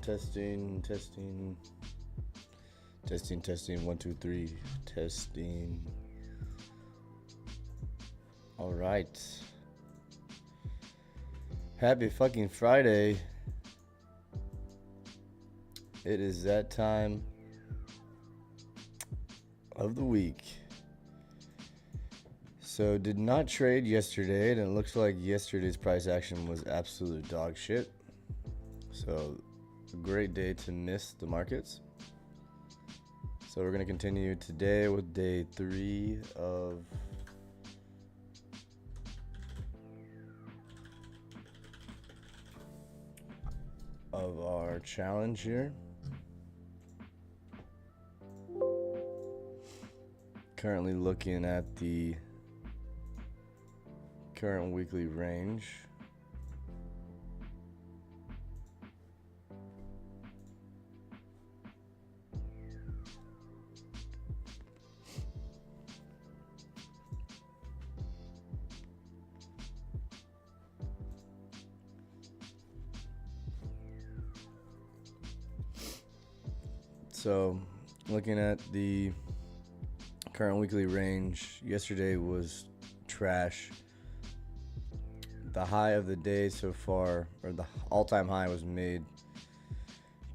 Testing, testing. Testing, testing, 1, 2, 3. Testing. Alright. Happy fucking Friday. It is that time of the week. So did not trade yesterday, and it looks like yesterday's price action was absolute dog shit. So a great day to miss the markets. So we're going to continue today with day 3 of our challenge here. Currently looking at the current weekly range. So, looking at the current weekly range, yesterday was trash. The high of the day so far, or the all-time high, was made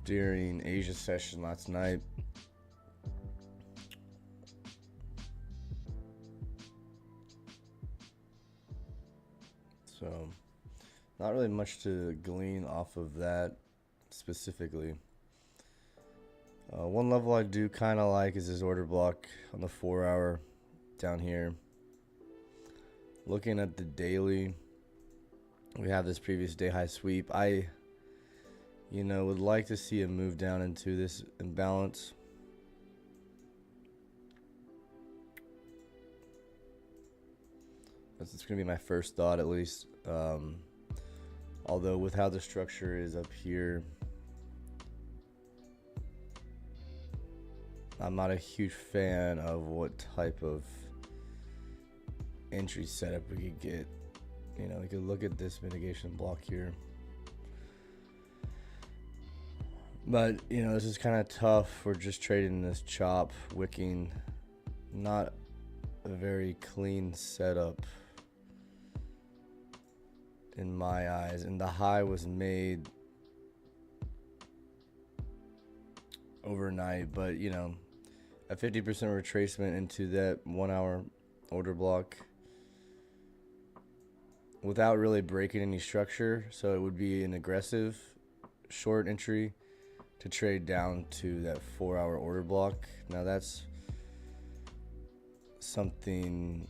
during Asia session last night. So, not really much to glean off of that specifically. One level I do kind of like is this order block on the 4 hour down here. Looking at the daily, we have this previous day high sweep. I, would like to see a move down into this imbalance. That's going to be my first thought, at least. Although with how the structure is up here, I'm not a huge fan of what type of entry setup we could get. We could look at this mitigation block here. But, this is kind of tough. We're just trading this chop, wicking. Not a very clean setup in my eyes. And the high was made overnight, but, a 50% retracement into that 1 hour order block without really breaking any structure. So it would be an aggressive short entry to trade down to that 4 hour order block. Now that's something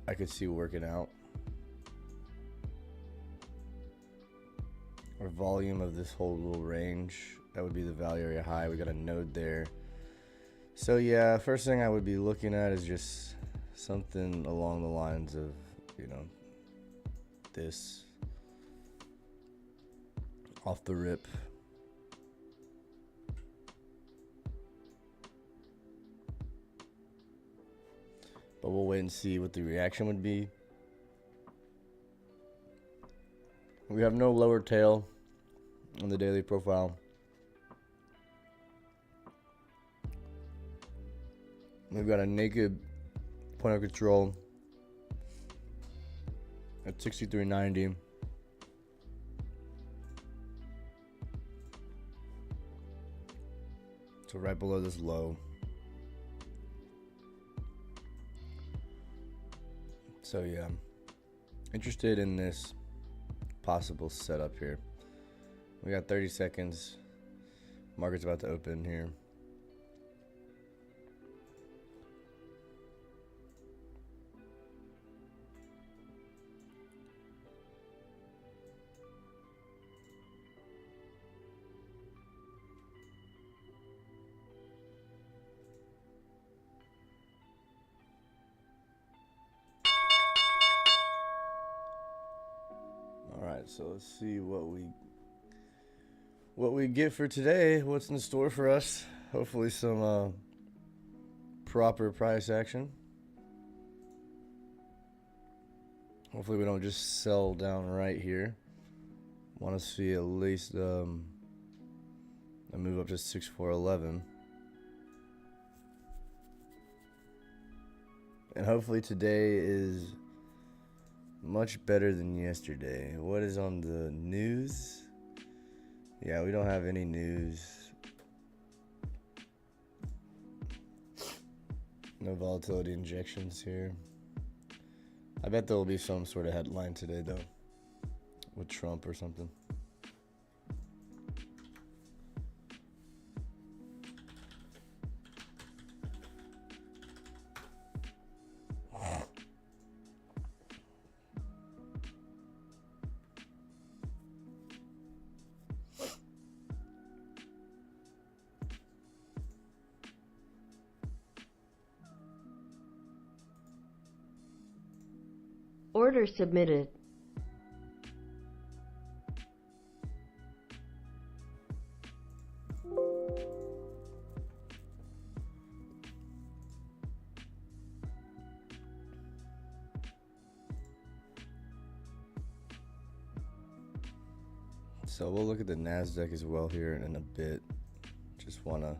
I could see working out. Our volume of this whole little range, that would be the value area high. We got a node there. So yeah, first thing I would be looking at is just something along the lines of, this off the rip. But we'll wait and see what the reaction would be. We have no lower tail on the daily profile. We've got a naked point of control at 63.90. So right below this low. So yeah, interested in this possible setup here. We got 30 seconds. Market's about to open here. Alright, so let's see what we get for today. What's in store for us? Hopefully some proper price action. Hopefully we don't just sell down right here. Want to see at least a move up to 6411. And hopefully today is much better than yesterday. What is on the news? Yeah, we don't have any news. No volatility injections here. I bet there will be some sort of headline today, though, with Trump or something. Order submitted. So we'll look at the NASDAQ as well here in a bit. Just want to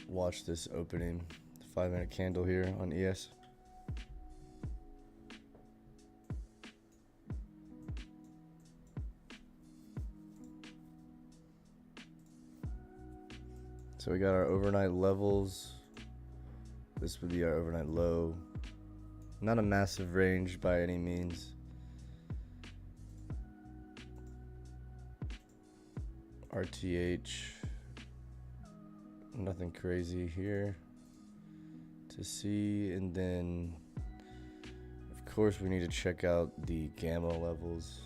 watch this opening, 5-minute candle here on ES. So we got our overnight levels. This would be our overnight low. Not a massive range by any means. RTH. Nothing crazy here to see. And then, of course, we need to check out the gamma levels.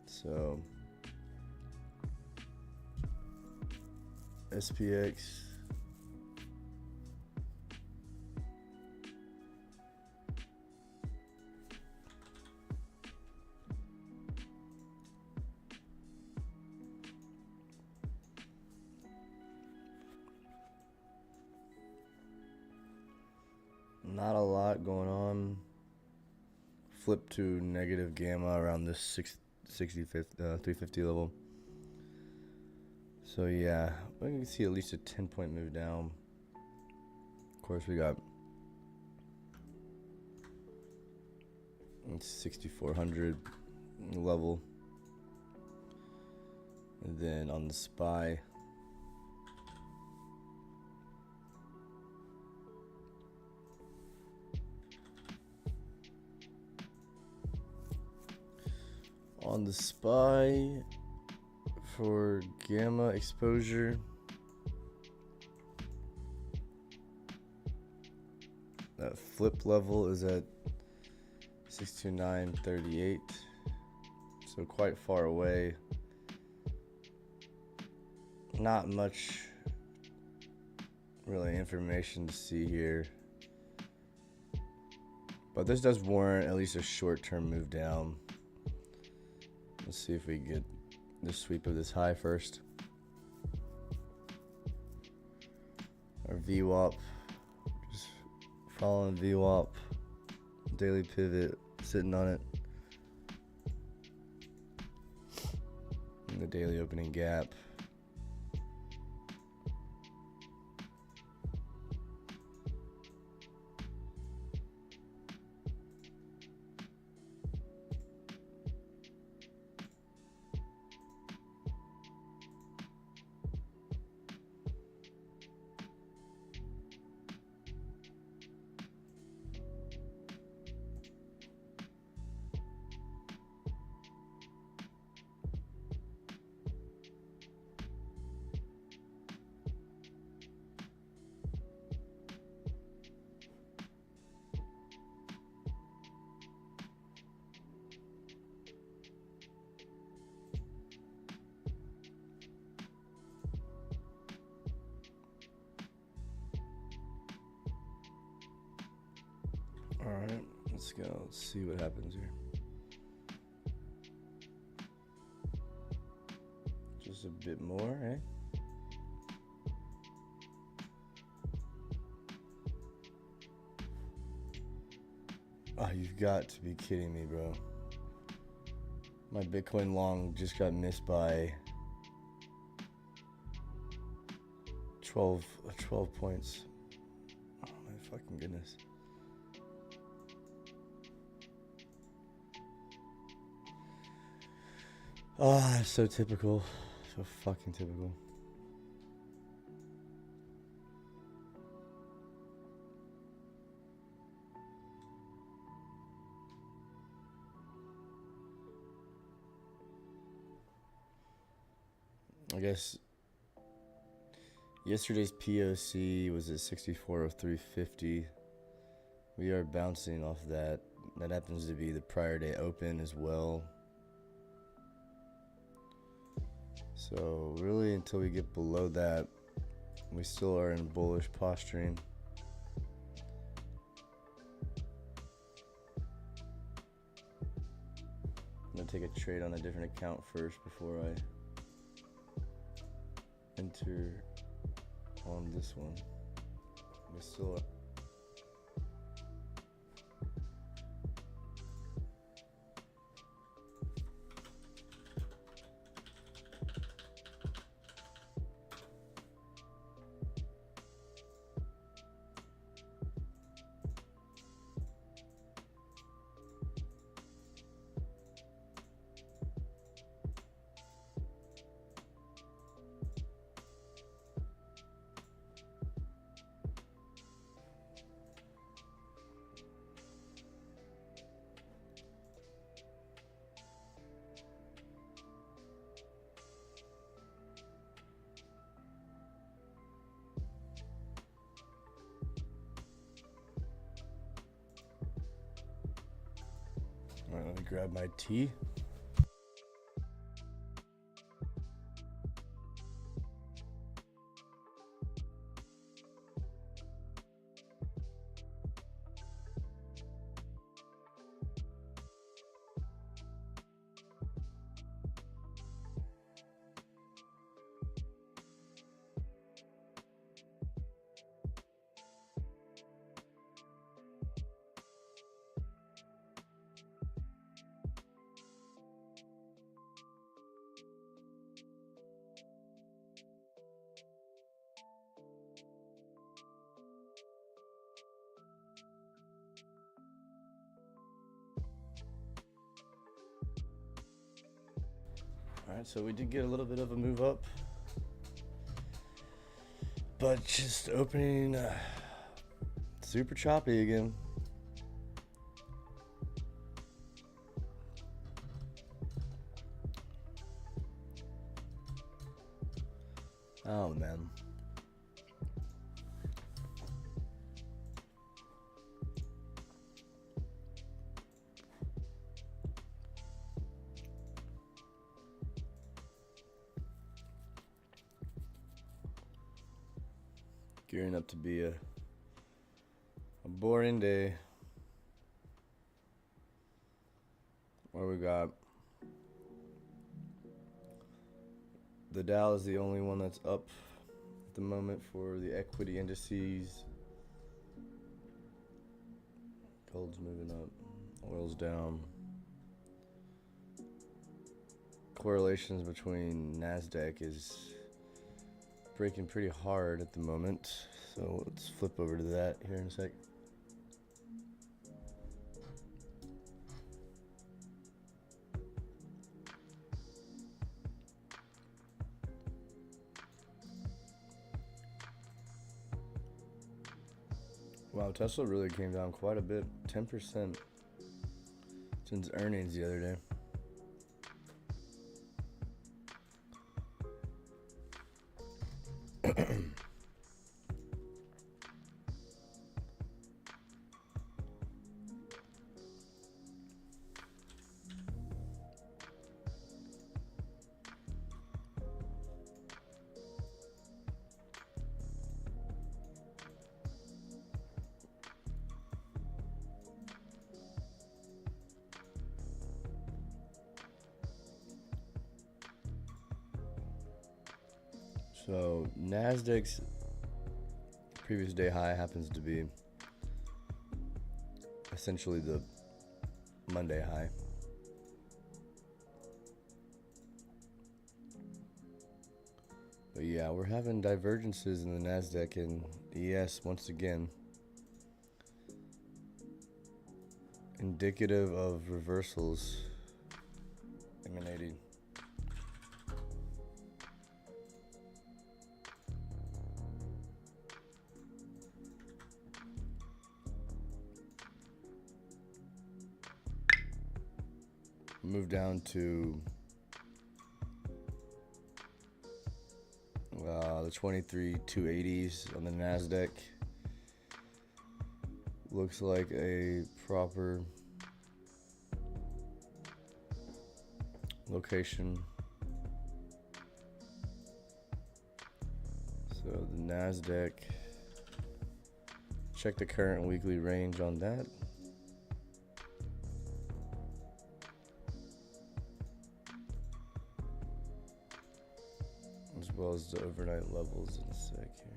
So SPX, not a lot going on. Flip to negative gamma around this 350 level. So yeah, we can see at least a 10-point move down. Of course, we got 6,400 level, and then on the SPY, for gamma exposure, that flip level is at 62938, so quite far away. Not much really information to see here, but this does warrant at least a short-term move down. Let's see if we get the sweep of this high first. Our VWAP, just following VWAP, daily pivot, sitting on it. And the daily opening gap. Alright, let's go. Let's see what happens here. bit more, eh? Oh, you've got to be kidding me, bro. My Bitcoin long just got missed by 12 points. Oh my fucking goodness. Ah, so typical. So fucking typical. I guess yesterday's POC was at 64.0350. We are bouncing off that. That happens to be the prior day open as well. So really, until we get below that, we still are in bullish posturing. I'm gonna take a trade on a different account first before I enter on this one. We still are. All right, let me grab my tea. All right, so we did get a little bit of a move up, but just opening super choppy again. Oh man. Gearing up to be a boring day where we got the Dow is the only one that's up at the moment for the equity indices. Gold's moving up, oil's down. Correlations between NASDAQ is breaking pretty hard at the moment, so let's flip over to that here in a sec. Wow, Tesla really came down quite a bit, 10% since earnings the other day. So Nasdaq's previous day high happens to be essentially the Monday high. But yeah, we're having divergences in the Nasdaq and ES once again, indicative of reversals emanating. Move down to the 23,280s on the Nasdaq. Looks like a proper location. So the Nasdaq, check the current weekly range on that. As well as the overnight levels in a sec here.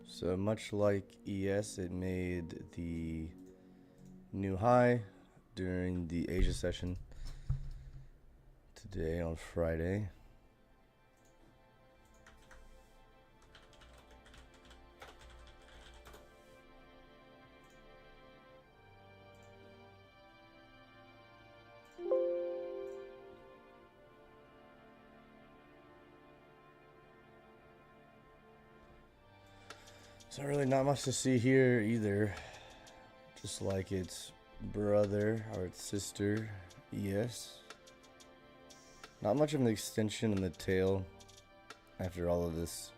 So much like ES, it made the new high during the Asia session today on Friday. So really not much to see here either. Just like its brother or its sister, ES. Not much of an extension in the tail after all of this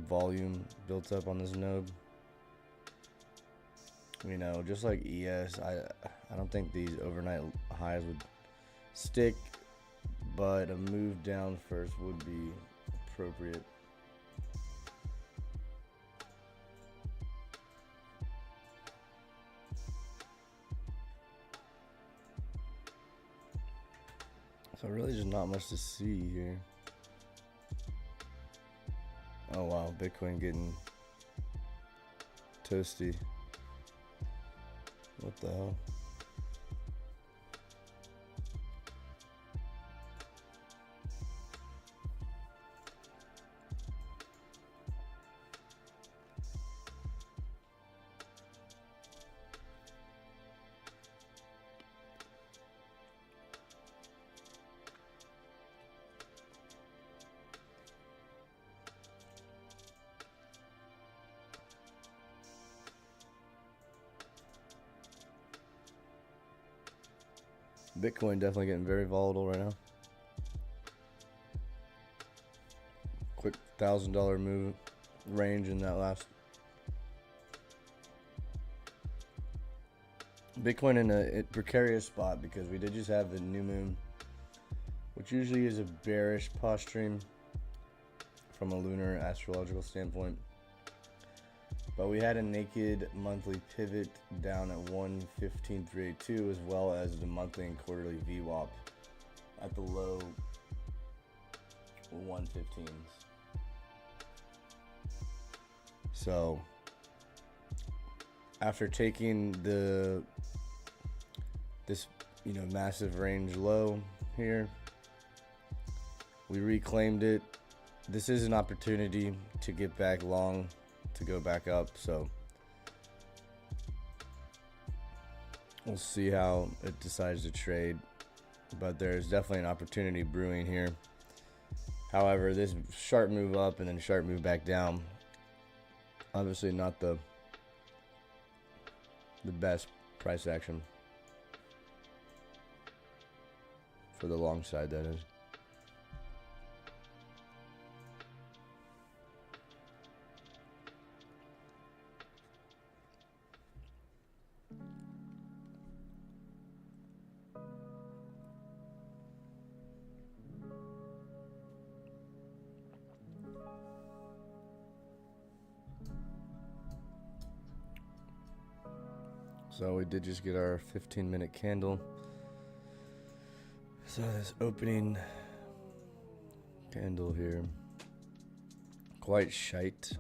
volume built up on this node. You know, just like ES, I don't think these overnight highs would stick, but a move down first would be appropriate. So really just not much to see here. Oh wow, Bitcoin getting toasty. What the hell? Bitcoin definitely getting very volatile right now. Quick $1,000 move range in that last. Bitcoin in a precarious spot because we did just have the new moon, which usually is a bearish posturing from a lunar astrological standpoint. But we had a naked monthly pivot down at 115.382, as well as the monthly and quarterly VWAP at the low 115s. So after taking this massive range low here, we reclaimed it. This is an opportunity to get back long, to go back up, so we'll see how it decides to trade, but there's definitely an opportunity brewing here. However, this sharp move up and then sharp move back down, obviously not the best price action for the long side, that is. So we did just get our 15-minute candle. So this opening candle here, quite shite.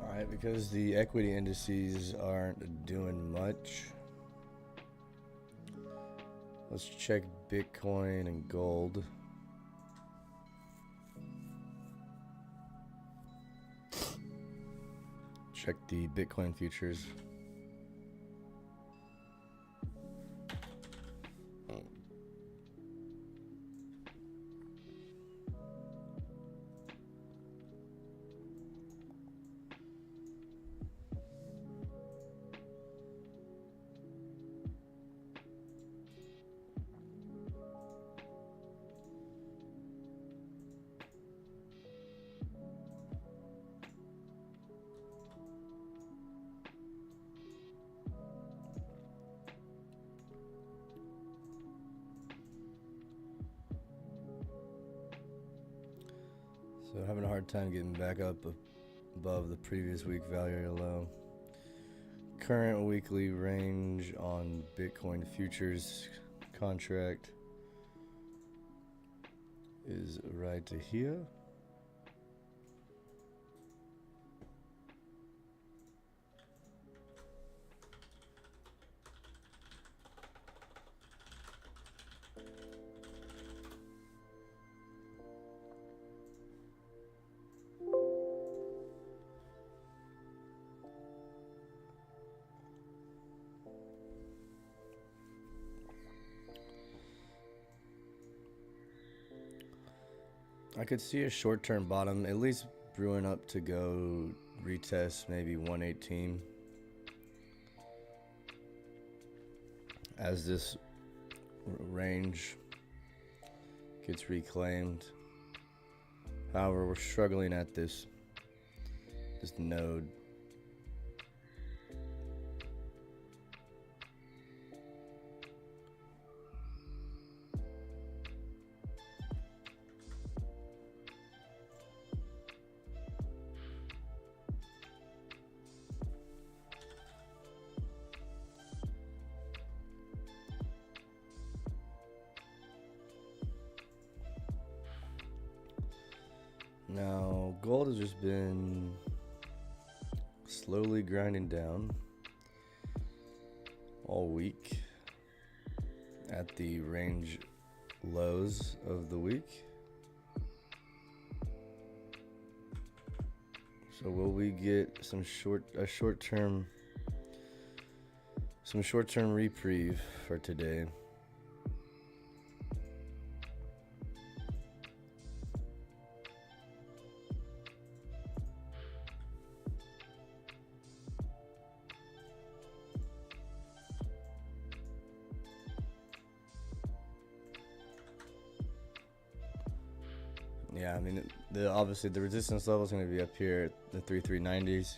Alright, because the equity indices aren't doing much, let's check Bitcoin and gold. Check the Bitcoin futures. So having a hard time getting back up above the previous week value area low. Current weekly range on Bitcoin futures contract is right to here. I could see a short-term bottom, at least brewing up to go retest maybe 118 as this range gets reclaimed. However, we're struggling at this node. Now, gold has just been slowly grinding down all week at the range lows of the week. So will we get some short-term reprieve for today? Yeah, I mean, obviously the resistance level is going to be up here at the 3390s.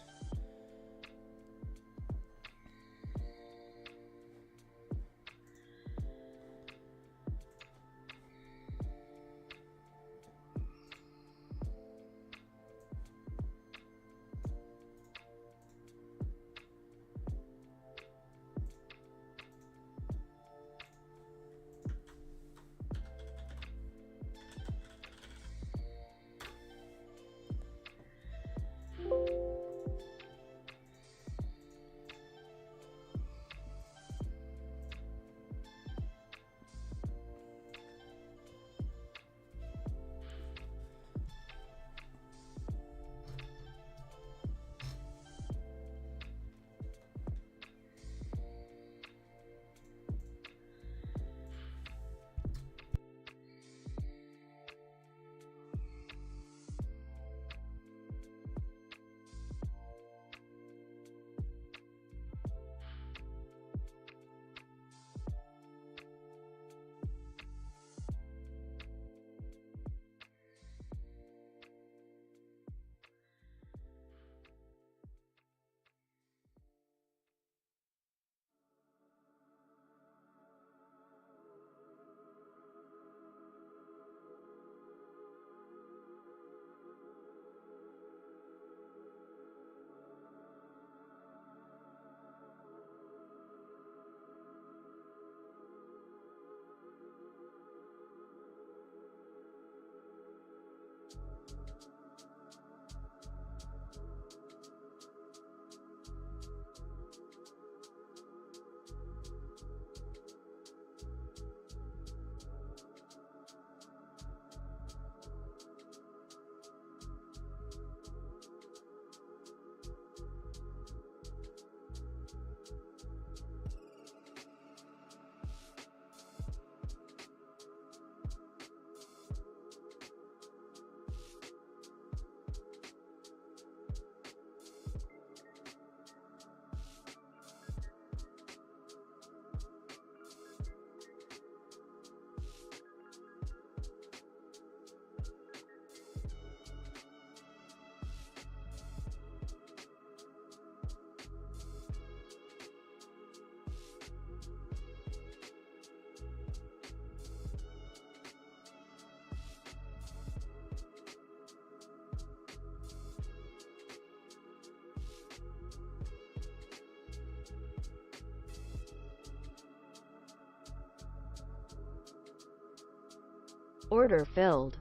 Order filled.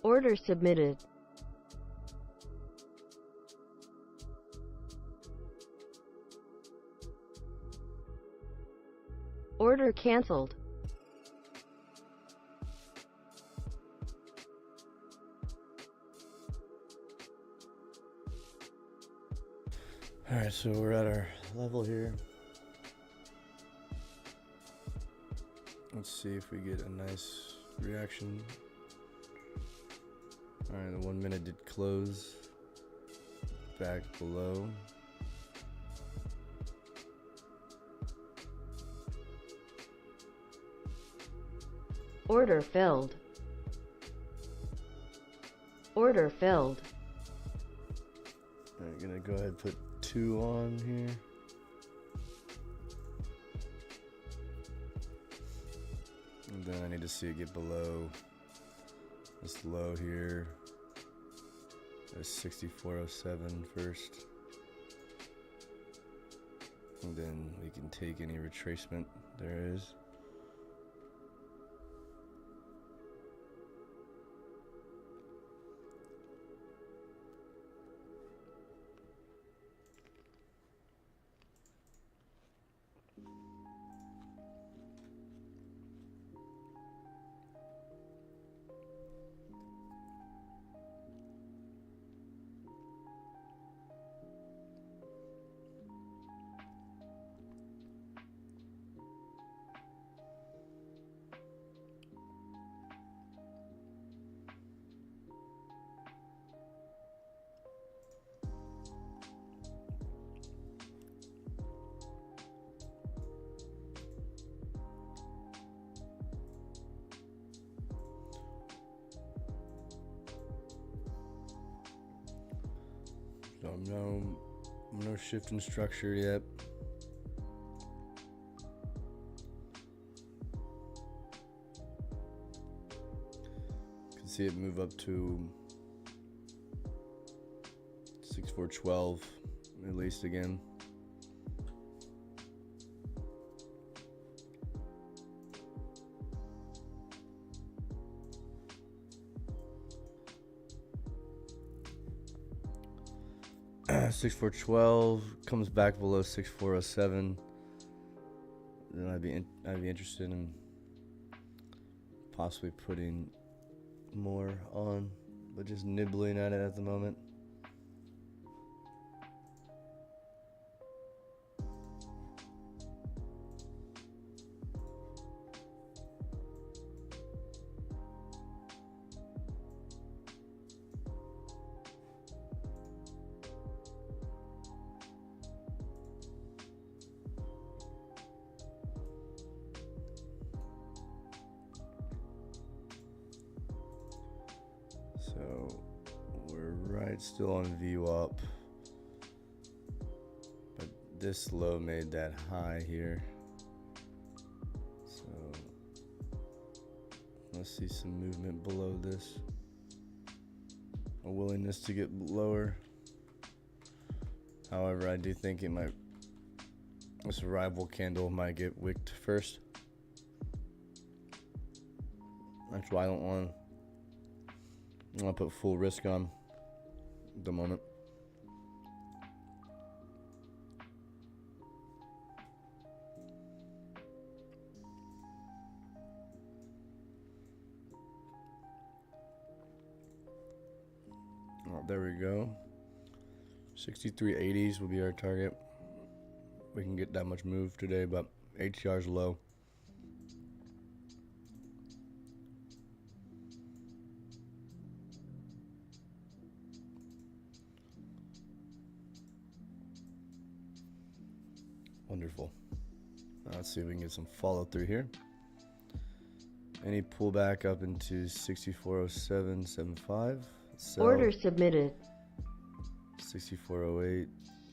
Order submitted. Order canceled. Alright, so we're at our level here. Let's see if we get a nice reaction. Alright, the 1 minute did close back below. Order filled. Order filled. Alright, gonna go ahead and put 2 on here. And then I need to see it get below this low here. That's 6407 first. And then we can take any retracement there is. So no shift in structure yet. Can see it move up to 6412 at least again. Uh, 6412 comes back below 6407. Then I'd be interested in possibly putting more on, but just nibbling at it at the moment. So we're right still on VWAP, but this low made that high here. So let's see some movement below this. A willingness to get lower. However, I do think it might, this rival candle might get wicked first. That's why I don't want to put full risk on at the moment. Oh, there we go. 6380s will be our target. We can get that much move today, but HCR's low. Wonderful. Let's see if we can get some follow through here. Any pullback up into 6407.75. Sell. Order submitted. 6408.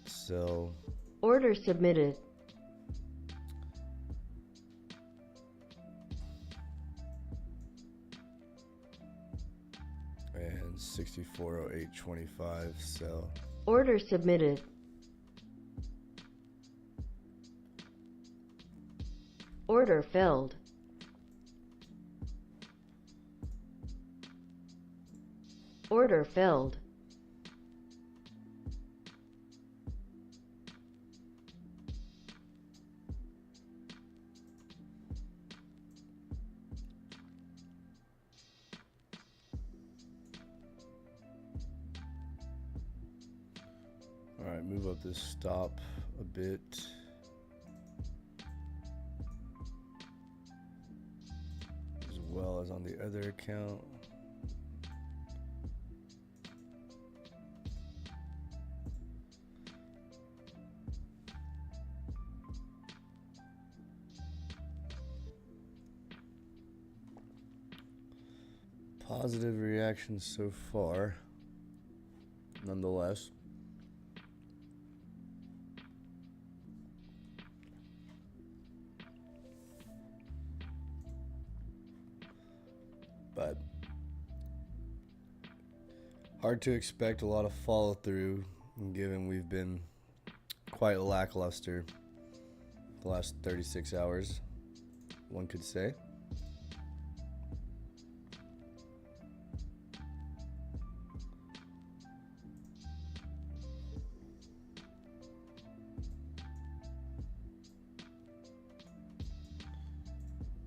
Sell. Order submitted. And 6408.25. Sell. Order submitted. Order filled. Order filled. All right, move up this stop a bit. As well as on the other account. Positive reactions so far, nonetheless. But hard to expect a lot of follow through, given we've been quite lackluster the last 36 hours, one could say.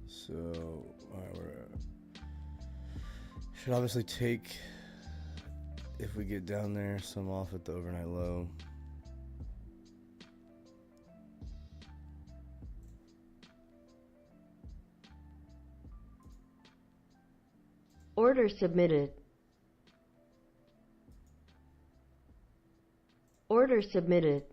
So, all right, should obviously take, if we get down there, some off at the overnight low. Order submitted. Order submitted.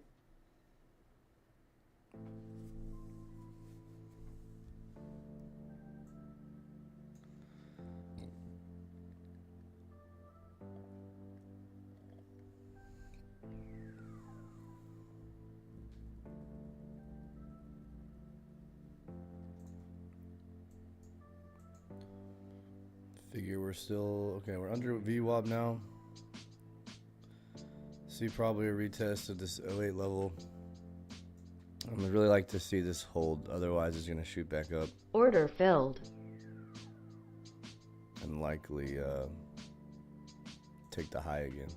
Figure we're still, okay, we're under VWAP now. See probably a retest of this 08 level. I would really like to see this hold, otherwise it's going to shoot back up. Order filled. And likely take the high again.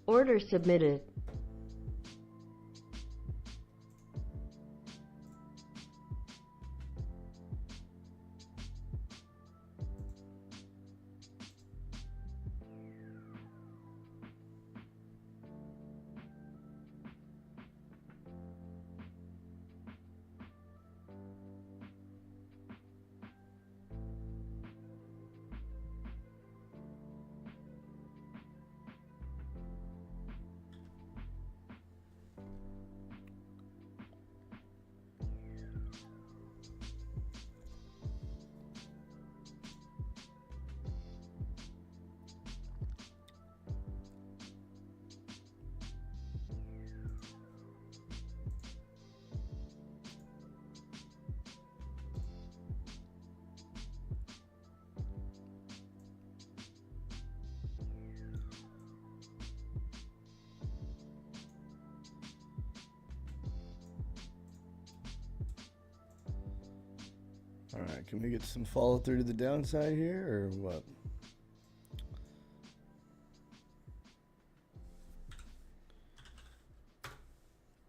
Order submitted. All right, can we get some follow through to the downside here or what?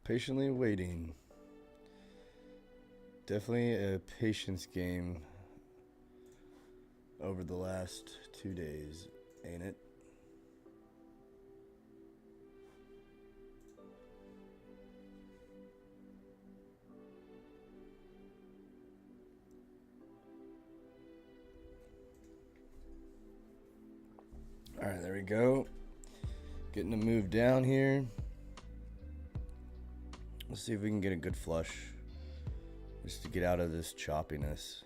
Patiently waiting. Definitely a patience game over the last 2 days, ain't it? All right, there we go. Getting a move down here. Let's see if we can get a good flush just to get out of this choppiness.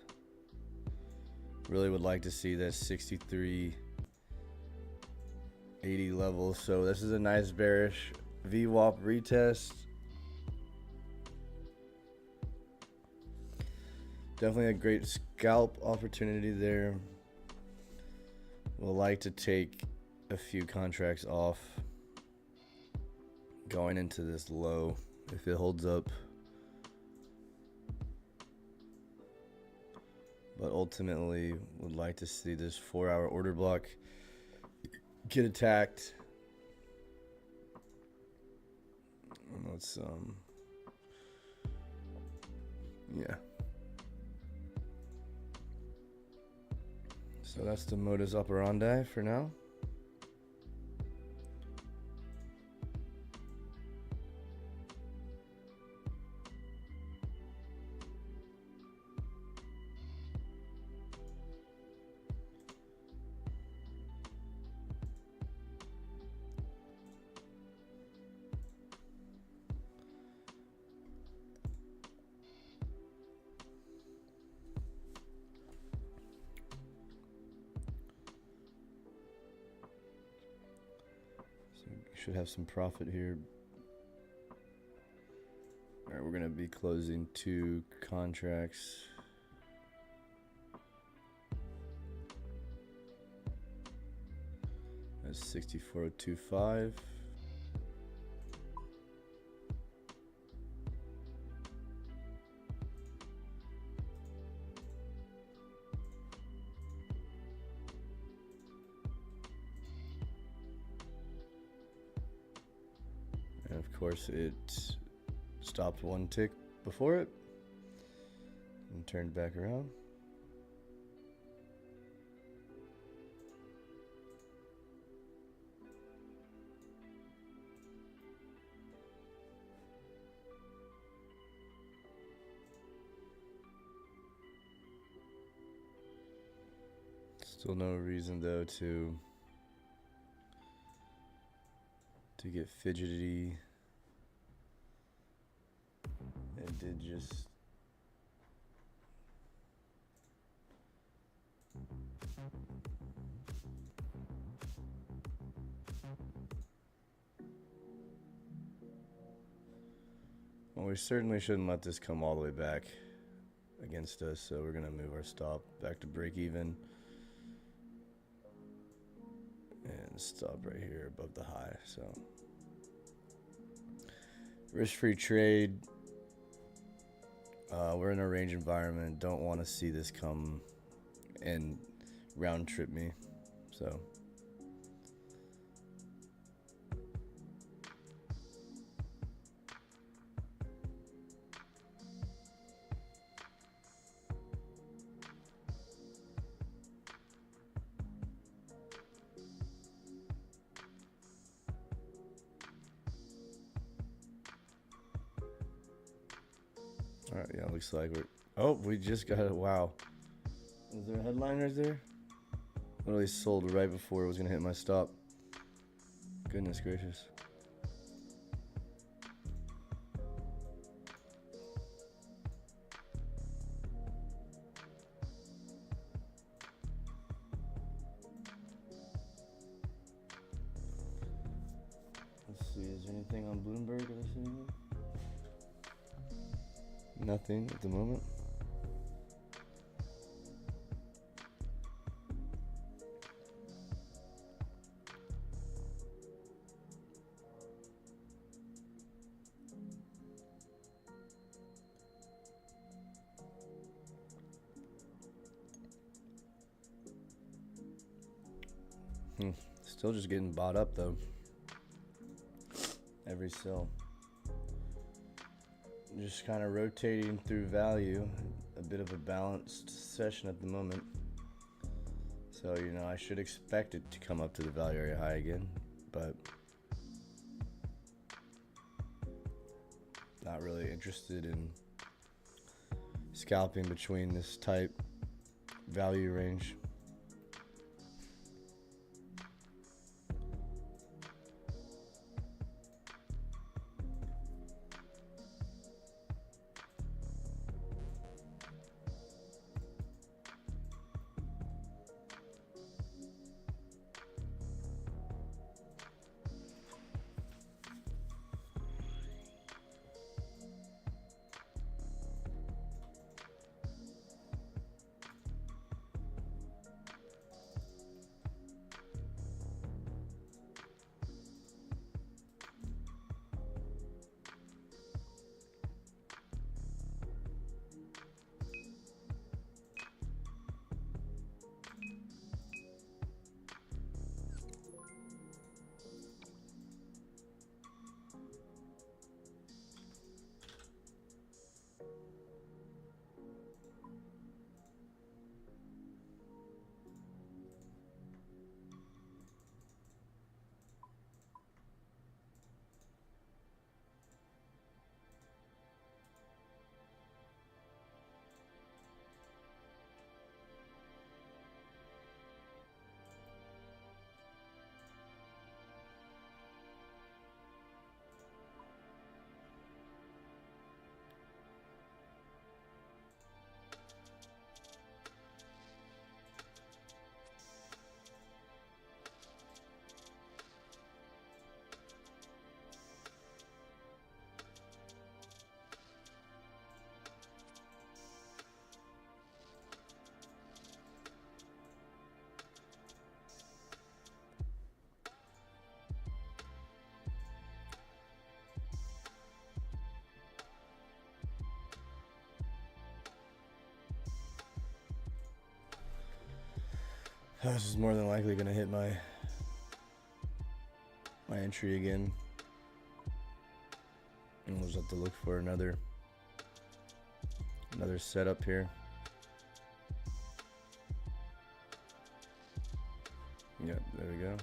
Really would like to see this 63.80 level. So this is a nice bearish VWAP retest. Definitely a great scalp opportunity there. We'll like to take a few contracts off going into this low if it holds up. But ultimately would like to see this 4-hour order block get attacked. And let's yeah. So that's the modus operandi for now. Should have some profit here. All right, we're gonna be closing 2 contracts. That's 64.25. And of course it stopped 1 tick before it and turned back around. Still no reason though to get fidgety. It did just well, we certainly shouldn't let this come all the way back against us, so we're gonna move our stop back to break even and stop right here above the high. So risk-free trade. We're in a range environment. Don't want to see this come and round trip me. So all right, yeah, looks like we're... Oh, we just got it. Wow. Is there a headline right there? Literally sold right before it was going to hit my stop. Goodness gracious. Let's see, is there anything on Bloomberg that I see anything? Nothing at the moment. Still just getting bought up though. Every sell. Just kind of rotating through value. A bit of a balanced session at the moment. So, you know, I should expect it to come up to the value area high again, but not really interested in scalping between this type value range. This is more than likely gonna hit my entry again. And we'll just have to look for another setup here. Yep, there we go.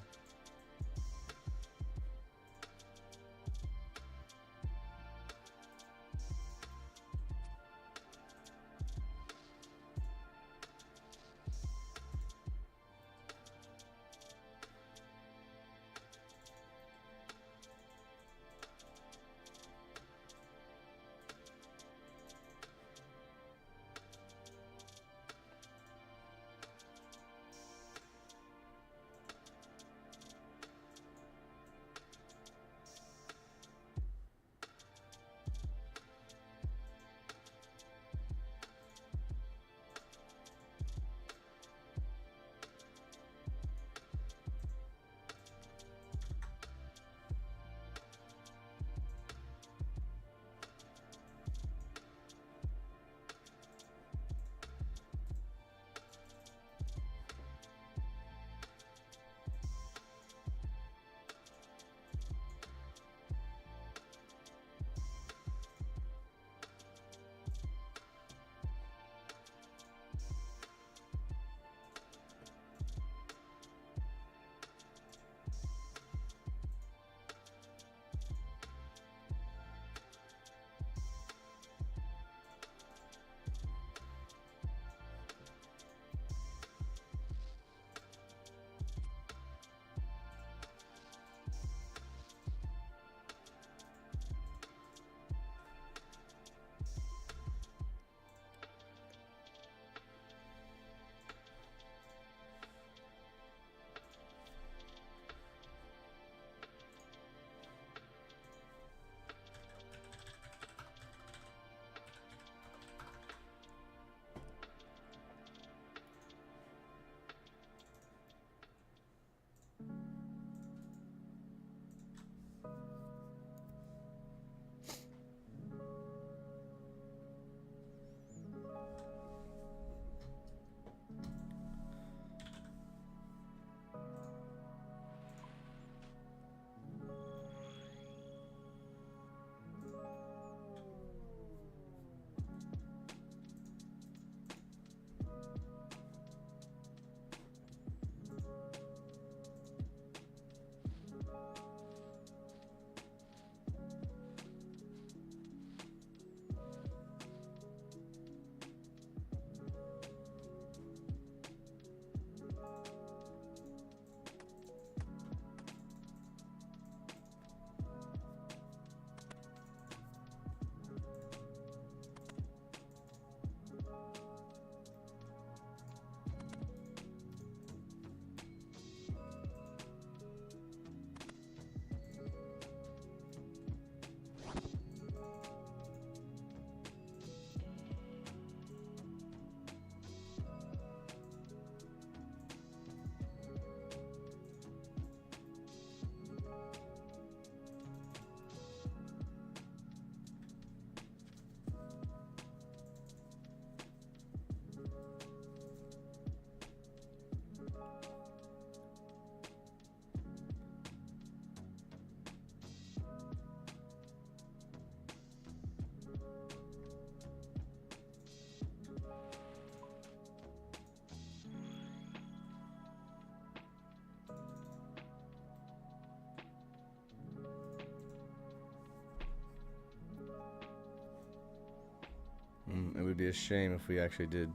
It would be a shame if we actually did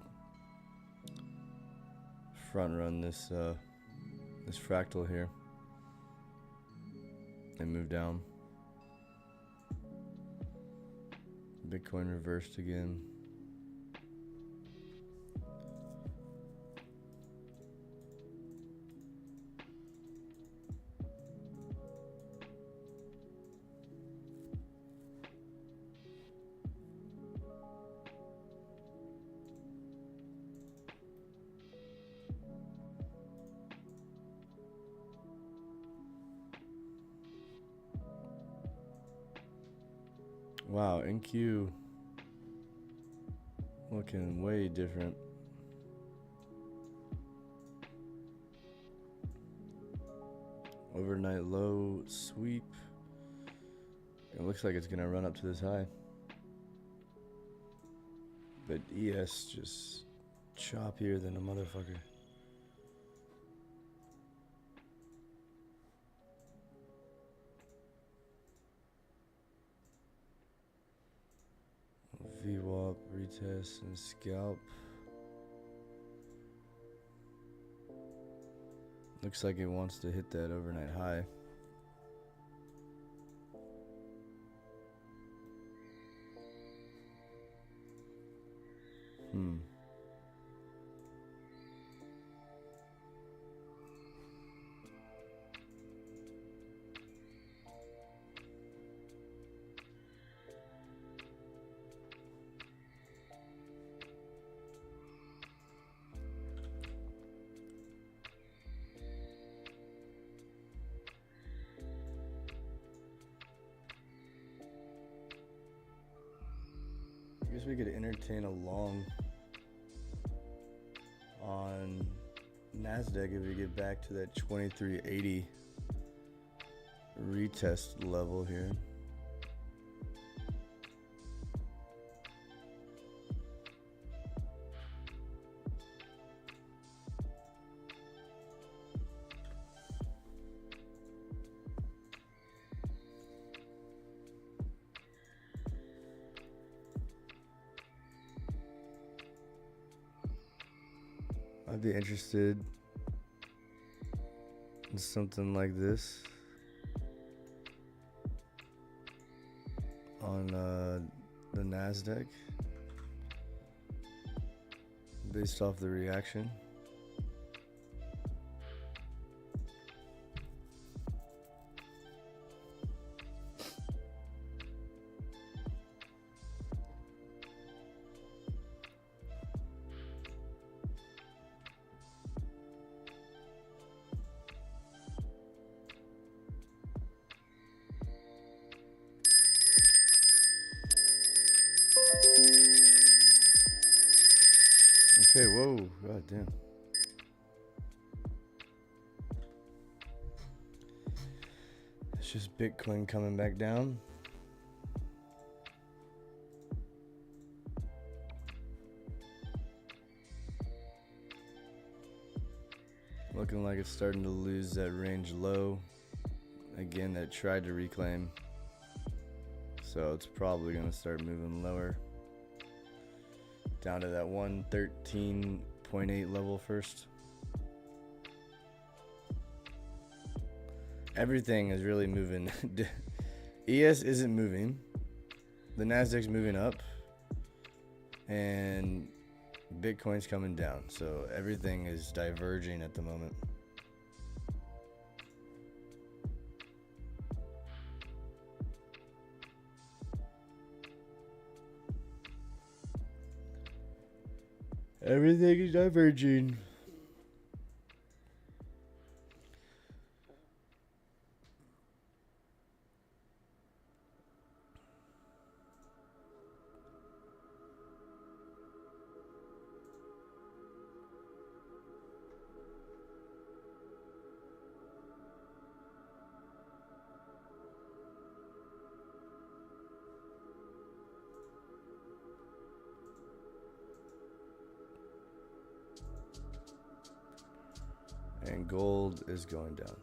front run this this fractal here and move down. Bitcoin reversed again. Wow, NQ looking way different. overnight low sweep. It looks like it's gonna run up to this high. But ES just choppier than a motherfucker. VWAP, retest, and scalp. Looks like it wants to hit that overnight high. I guess we could entertain a long on NASDAQ if we get back to that 2380 retest level here. I'd be interested in something like this on the NASDAQ based off the reaction. Okay, whoa, god damn. It's just Bitcoin coming back down. Looking like it's starting to lose that range low. Again, that tried to reclaim. So it's probably going to start moving lower. Down to that 113.8 level first. Everything is really moving. ES isn't moving. The NASDAQ's moving up. And Bitcoin's coming down. So everything is diverging at the moment. Everything is diverging. And gold is going down.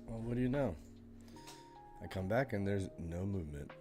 Well, what do you know? I come back and there's no movement.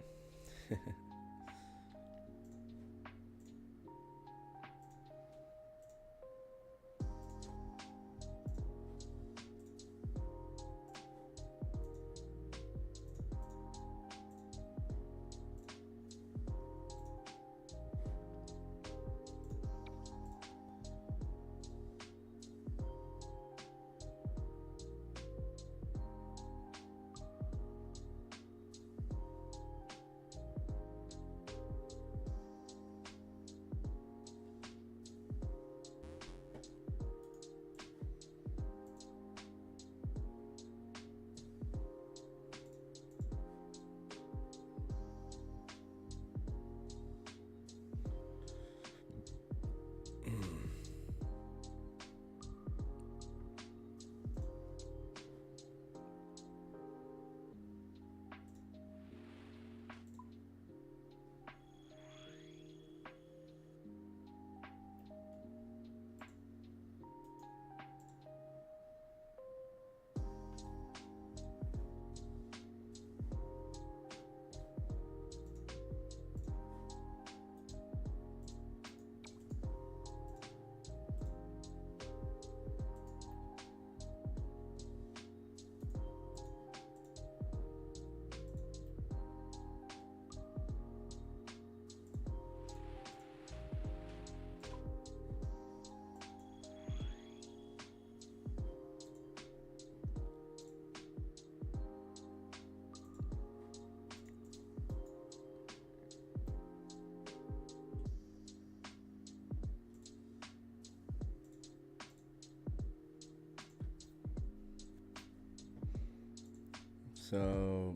So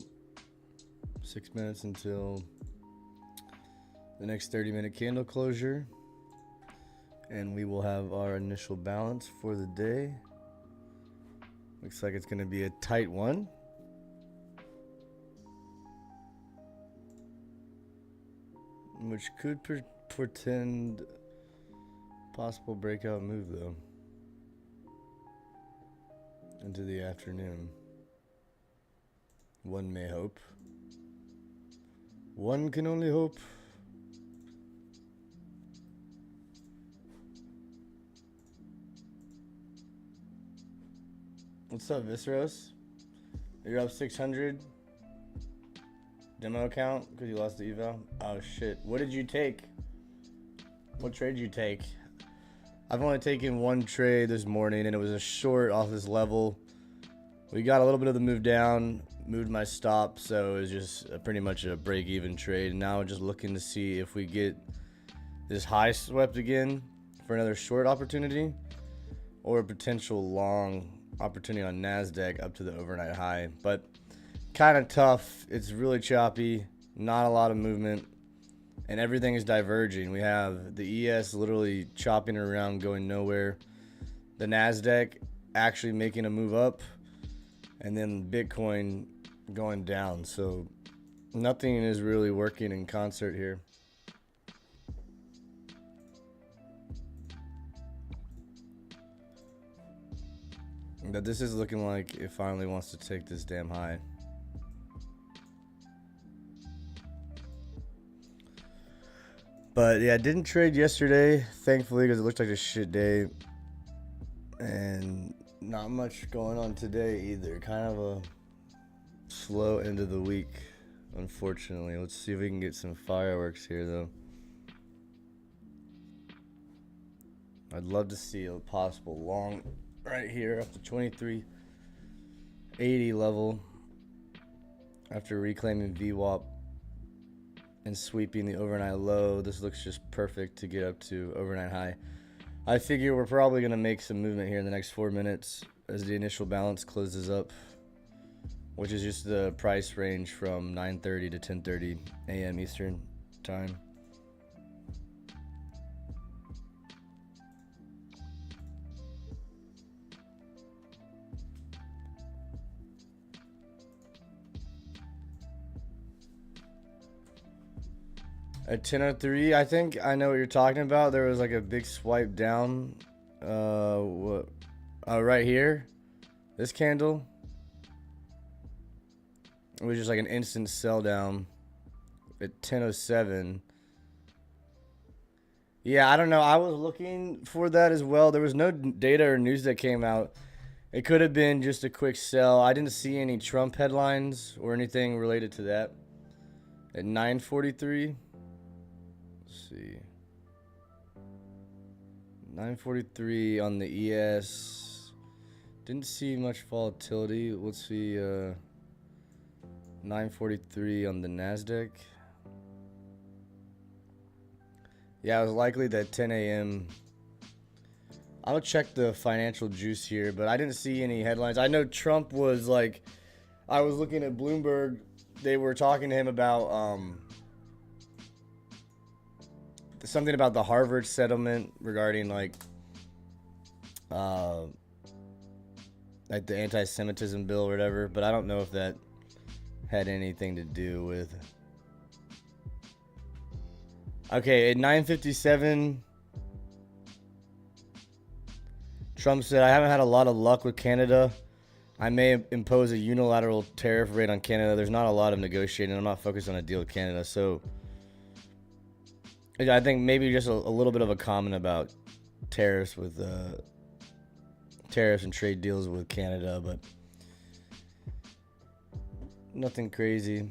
6 minutes until the next 30-minute candle closure, and we will have our initial balance for the day. Looks like it's going to be a tight one. Which could portend possible breakout move though into the afternoon. One may hope. One can only hope. What's up, Visceros? You're up 600. Demo account because you lost the eval. Oh shit! What did you take? What trade did you take? I've only taken one trade this morning, and it was a short off this level. We got a little bit of the move down, moved my stop, so it was just pretty much a break-even trade. And now we're just looking to see if we get this high swept again for another short opportunity, or a potential long opportunity on NASDAQ up to the overnight high. But kind of tough. It's really choppy, not a lot of movement, and everything is diverging. We have the ES literally chopping around, going nowhere, the NASDAQ actually making a move up, and then Bitcoin going down. So nothing is really working in concert here. But this is looking like it finally wants to take this damn high. But yeah, I didn't trade yesterday, thankfully, because it looked like a shit day. And not much going on today either. Kind of a slow end of the week, unfortunately. Let's see if we can get some fireworks here, though. I'd love to see a possible long right here up to 2380 level after reclaiming VWAP and sweeping the overnight low. This looks just perfect to get up to overnight high. I figure we're probably going to make some movement here in the next 4 minutes as the initial balance closes up, which is just the price range from 9:30 to 10:30 a.m. Eastern time. At 10:03, I think I know what you're talking about. There was like a big swipe down. Right here, this candle. It was just like an instant sell down at 10:07. Yeah, I don't know. I was looking for that as well. There was no data or news that came out. It could have been just a quick sell. I didn't see any Trump headlines or anything related to that. At 9:43. Let's see. 9:43 on the ES. Didn't see much volatility. Let's see. 9:43 on the NASDAQ. Yeah, it was likely that 10 a.m. I'll check the financial juice here, but I didn't see any headlines. I know Trump was like, I was looking at Bloomberg. They were talking to him about something about the Harvard settlement regarding like the anti-Semitism bill or whatever, but I don't know if that had anything to do with. Okay, at 9:57, Trump said, I haven't had a lot of luck with Canada. I may impose a unilateral tariff rate on Canada. There's not a lot of negotiating. I'm not focused on a deal with Canada. So I think maybe just a little bit of a comment about tariffs with tariffs and trade deals with Canada, but nothing crazy.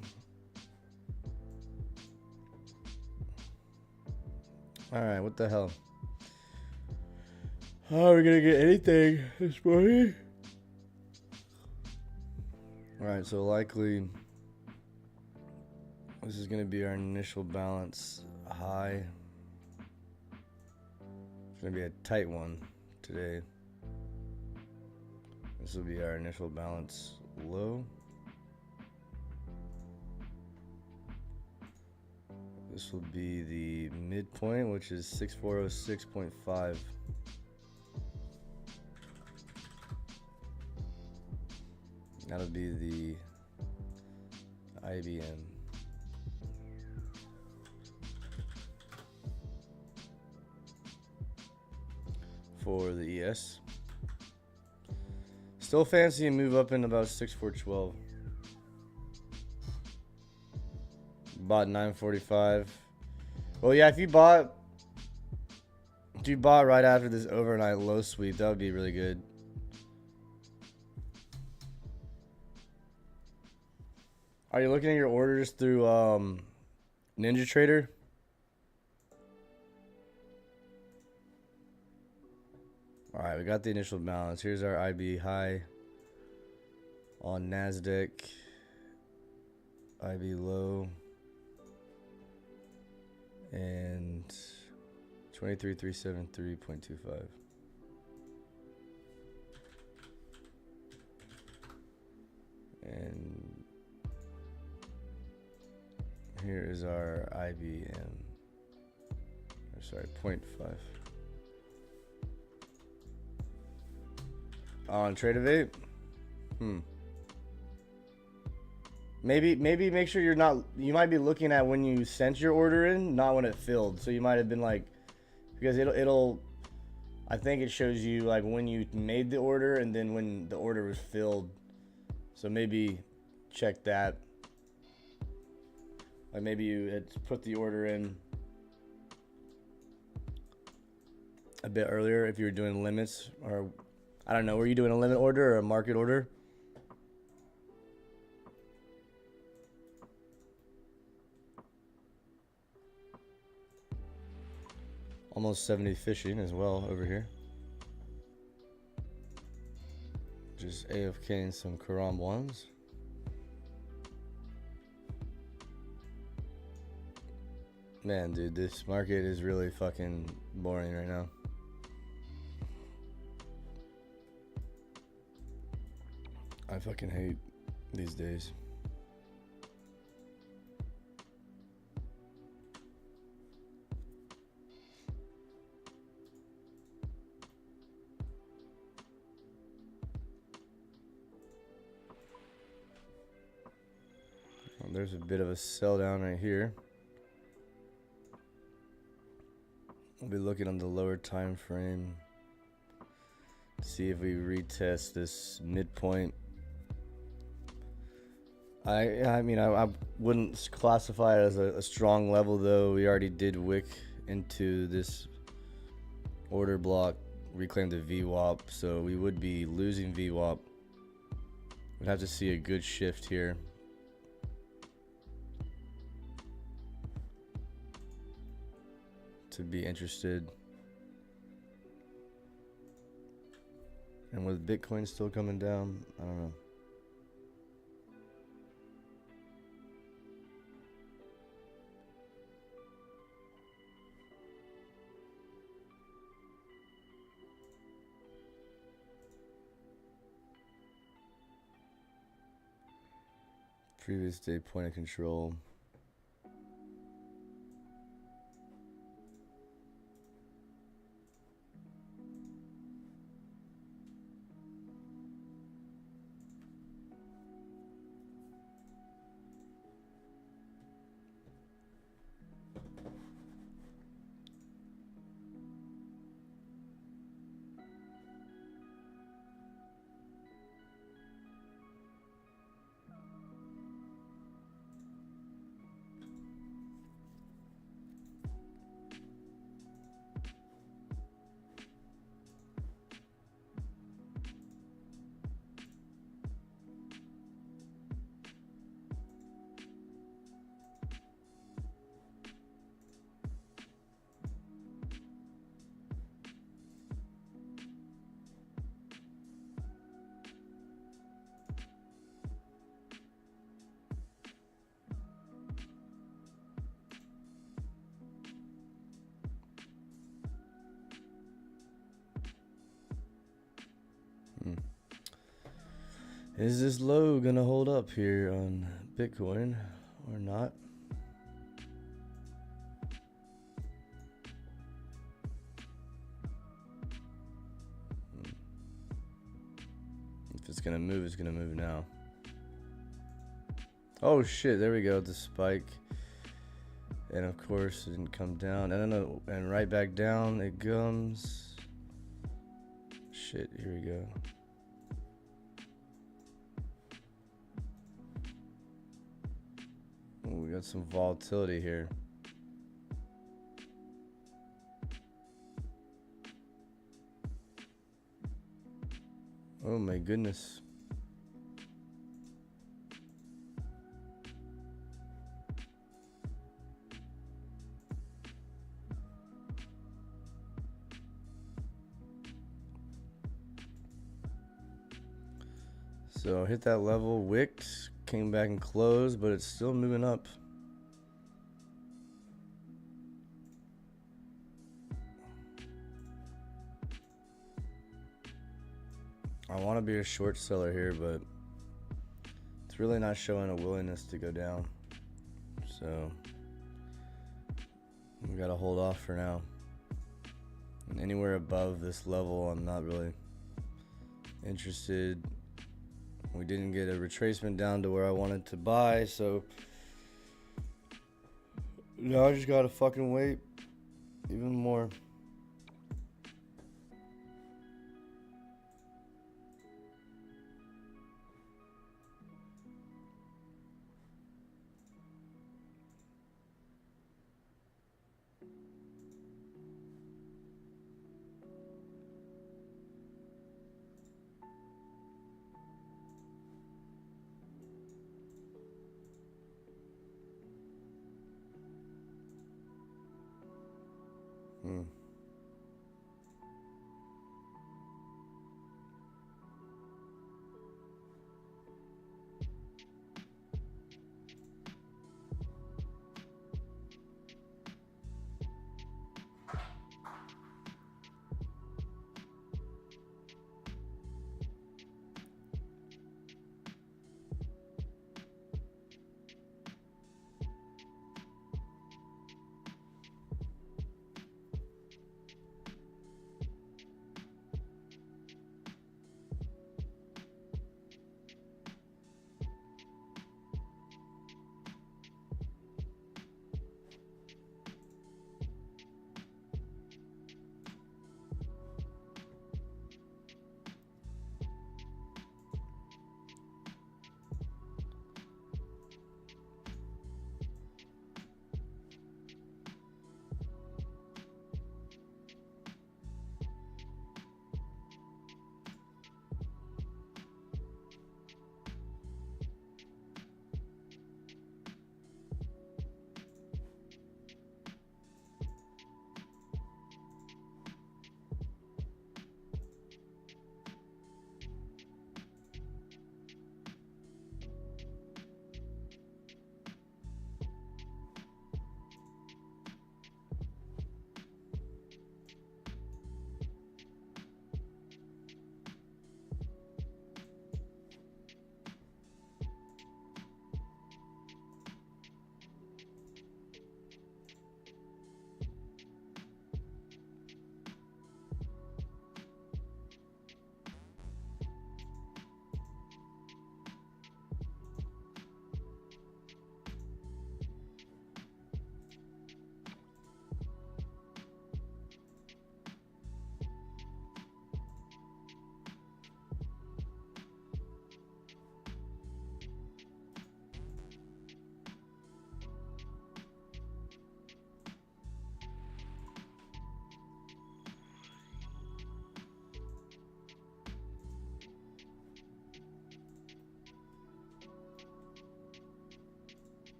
All right, what the hell? How are we gonna get anything this morning? All right, so likely this is gonna be our initial balance high. It's gonna be a tight one today. This will be our initial balance low. This will be the midpoint, which is 6406.5. That'll be the IBM. For the ES. Still fancy and move up in about 6412. Bought 945. Well, yeah, if you bought right after this overnight low sweep, that would be really good. Are you looking at your orders through Ninja Trader? All right, we got the initial balance. Here's our IB high on NASDAQ. IB low. And 23,373.25. And here is our IBM. Sorry, 0.5. On Trade of 8? Maybe make sure you might be looking at when you sent your order in, not when it filled. So you might have been like, because I think it shows you like when you made the order and then when the order was filled. So maybe check that. Like maybe you had put the order in a bit earlier if you were doing limits, or I don't know, were you doing a limit order or a market order? Almost 70 fishing as well over here. Just AFKing some Karam ones. Man, dude, this market is really fucking boring right now. I fucking hate these days. Well, there's a bit of a sell down right here. We'll be looking on the lower time frame. See if we retest this midpoint. I mean, I wouldn't classify it as a strong level, though. We already did wick into this order block, reclaim the VWAP, so we would be losing VWAP. We'd have to see a good shift here. To be interested. And with Bitcoin still coming down, I don't know. Previous day point of control. Is this low gonna hold up here on Bitcoin or not? If it's gonna move, it's gonna move now. Oh shit, there we go, the spike. And of course it didn't come down. And right back down it comes. Shit, here we go. Ooh, we got some volatility here. Oh my goodness. So hit that level, wicks, came back and closed, but it's still moving up. I want to be a short seller here, but it's really not showing a willingness to go down. So we got to hold off for now. And anywhere above this level, I'm not really interested. We didn't get a retracement down to where I wanted to buy, so now I just gotta fucking wait even more.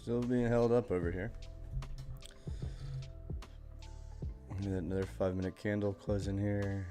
Still being held up over here. Another 5-minute candle closing here.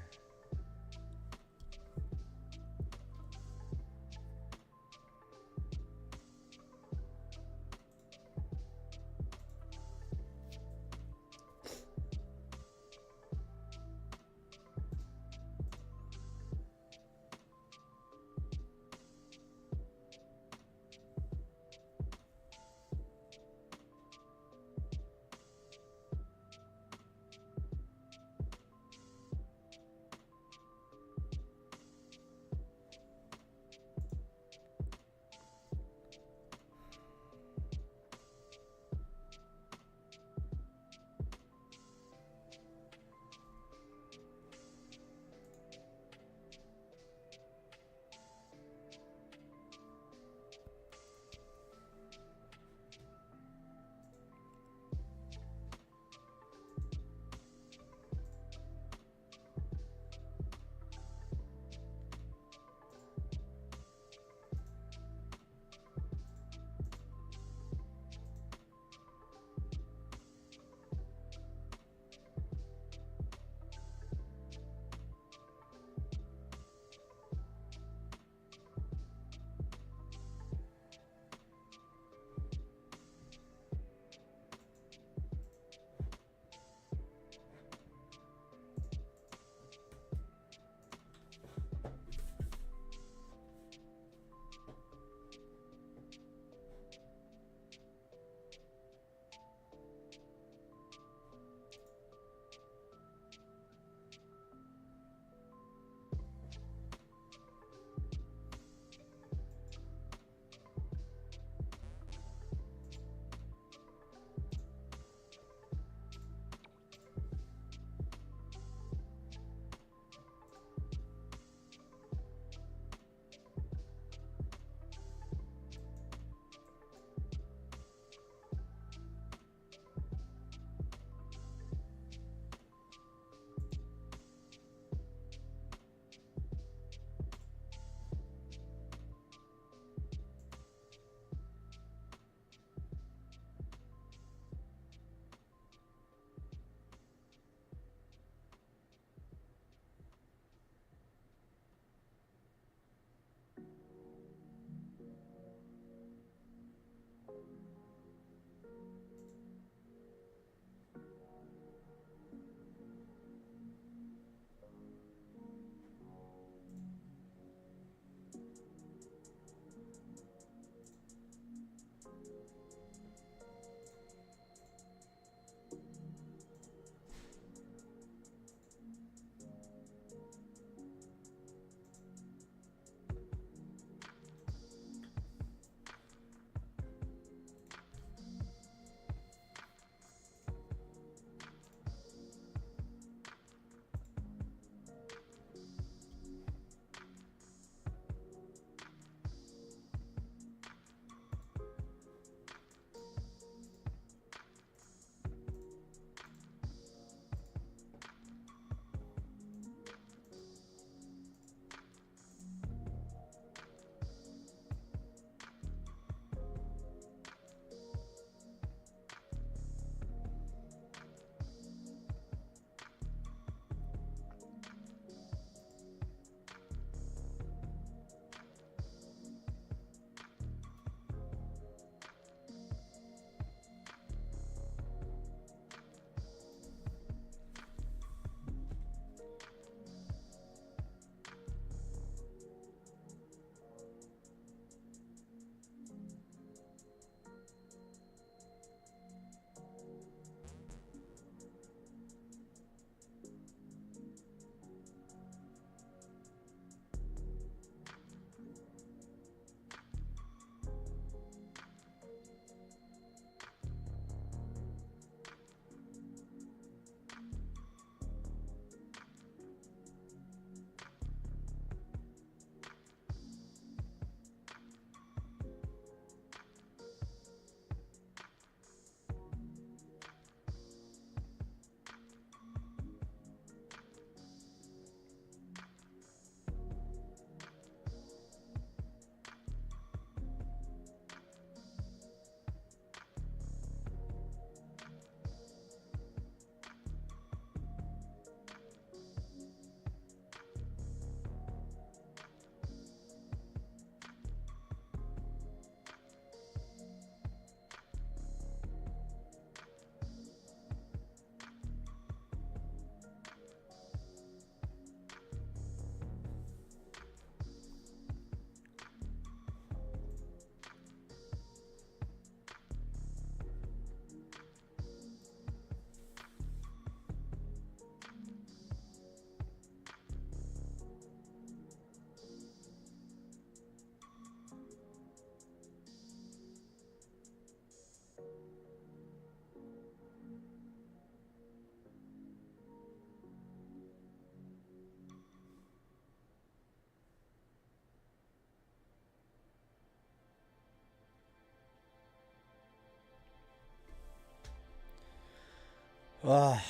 Ah.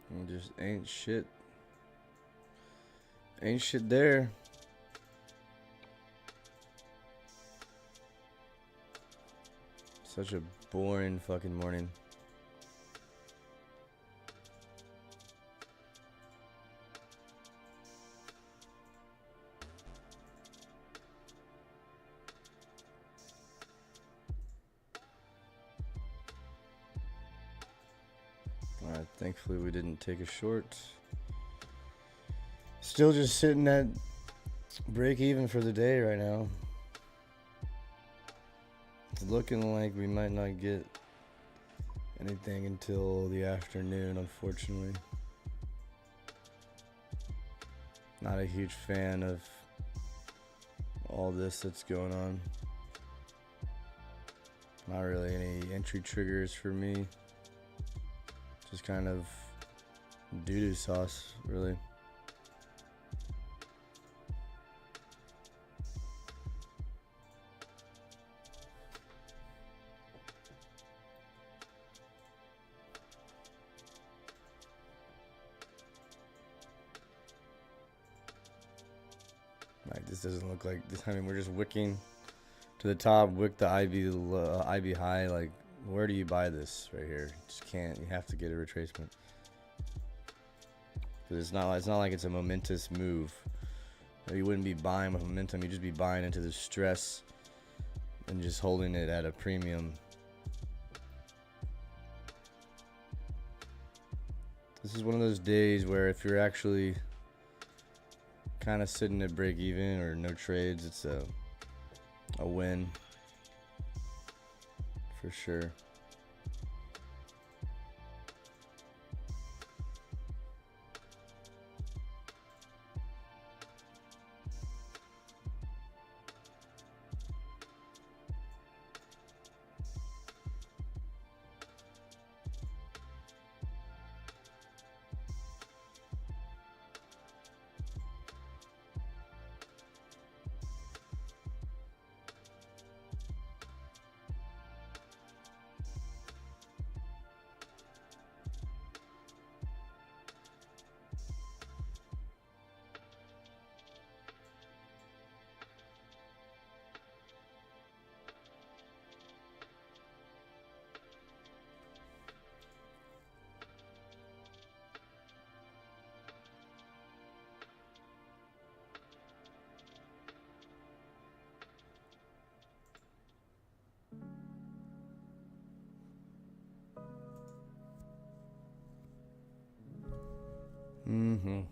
And just ain't shit. Ain't shit there. Such a boring fucking morning. Alright, thankfully we didn't take a short. Still just sitting at break even for the day right now. It's looking like we might not get anything until the afternoon, unfortunately. Not a huge fan of all this that's going on. Not really any entry triggers for me. Just kind of doo-doo sauce, really. Like, this doesn't look like this. I mean, we're just wicking to the top, wick the IB high. Like, where do you buy this right here? Just can't. You have to get a retracement. Because it's not like it's a momentous move. You wouldn't be buying with momentum. You'd just be buying into the stress and just holding it at a premium. This is one of those days where if you're actually kind of sitting at break even or no trades, it's a win for sure. Mm-hmm.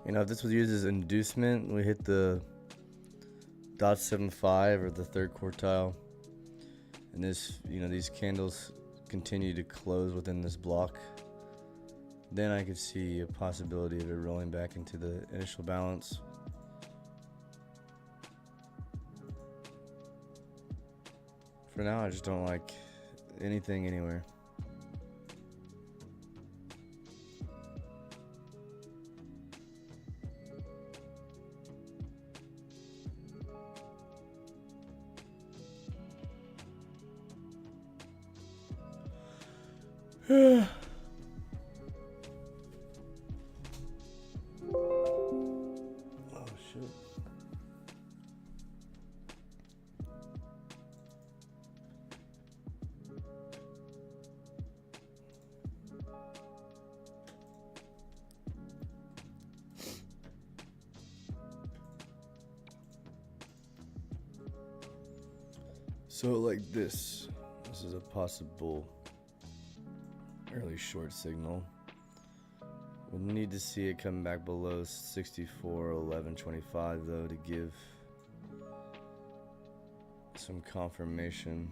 You know, if this was used as inducement, we hit the .75 or the third quartile, and this, you know, these candles continue to close within this block, then I could see a possibility of it rolling back into the initial balance. For now, I just don't like anything anywhere. Oh shit. So like this is a possible early short signal. We'll need to see it come back below 64.1125 though to give some confirmation.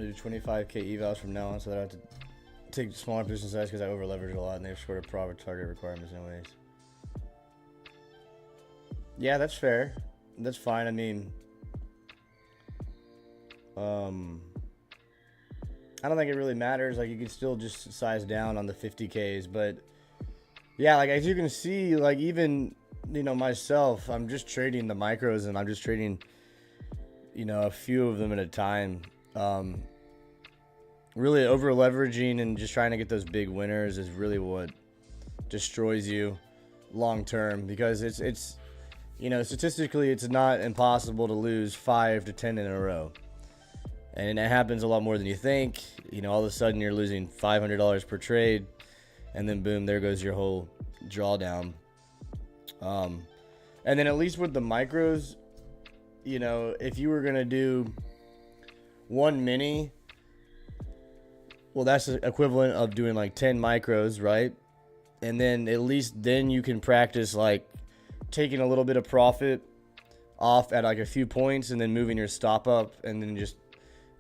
gonna do 25K evals from now on, so that I have to take smaller position size because I over leverage a lot and they've scored a profit target requirements anyways. Yeah, that's fair. That's fine. I mean, I don't think it really matters. Like, you can still just size down on the 50Ks, but yeah, like as you can see, like even, you know, myself, I'm just trading the micros and I'm just trading, you know, a few of them at a time. Really over leveraging and just trying to get those big winners is really what destroys you long term, because it's you know, statistically it's not impossible to lose 5 to 10 in a row, and it happens a lot more than you think. You know, all of a sudden you're losing $500 per trade, and then boom, there goes your whole drawdown. And then at least with the micros, you know, if you were gonna do one mini, well, that's the equivalent of doing like 10 micros, right? And then at least then you can practice like taking a little bit of profit off at like a few points and then moving your stop up and then just,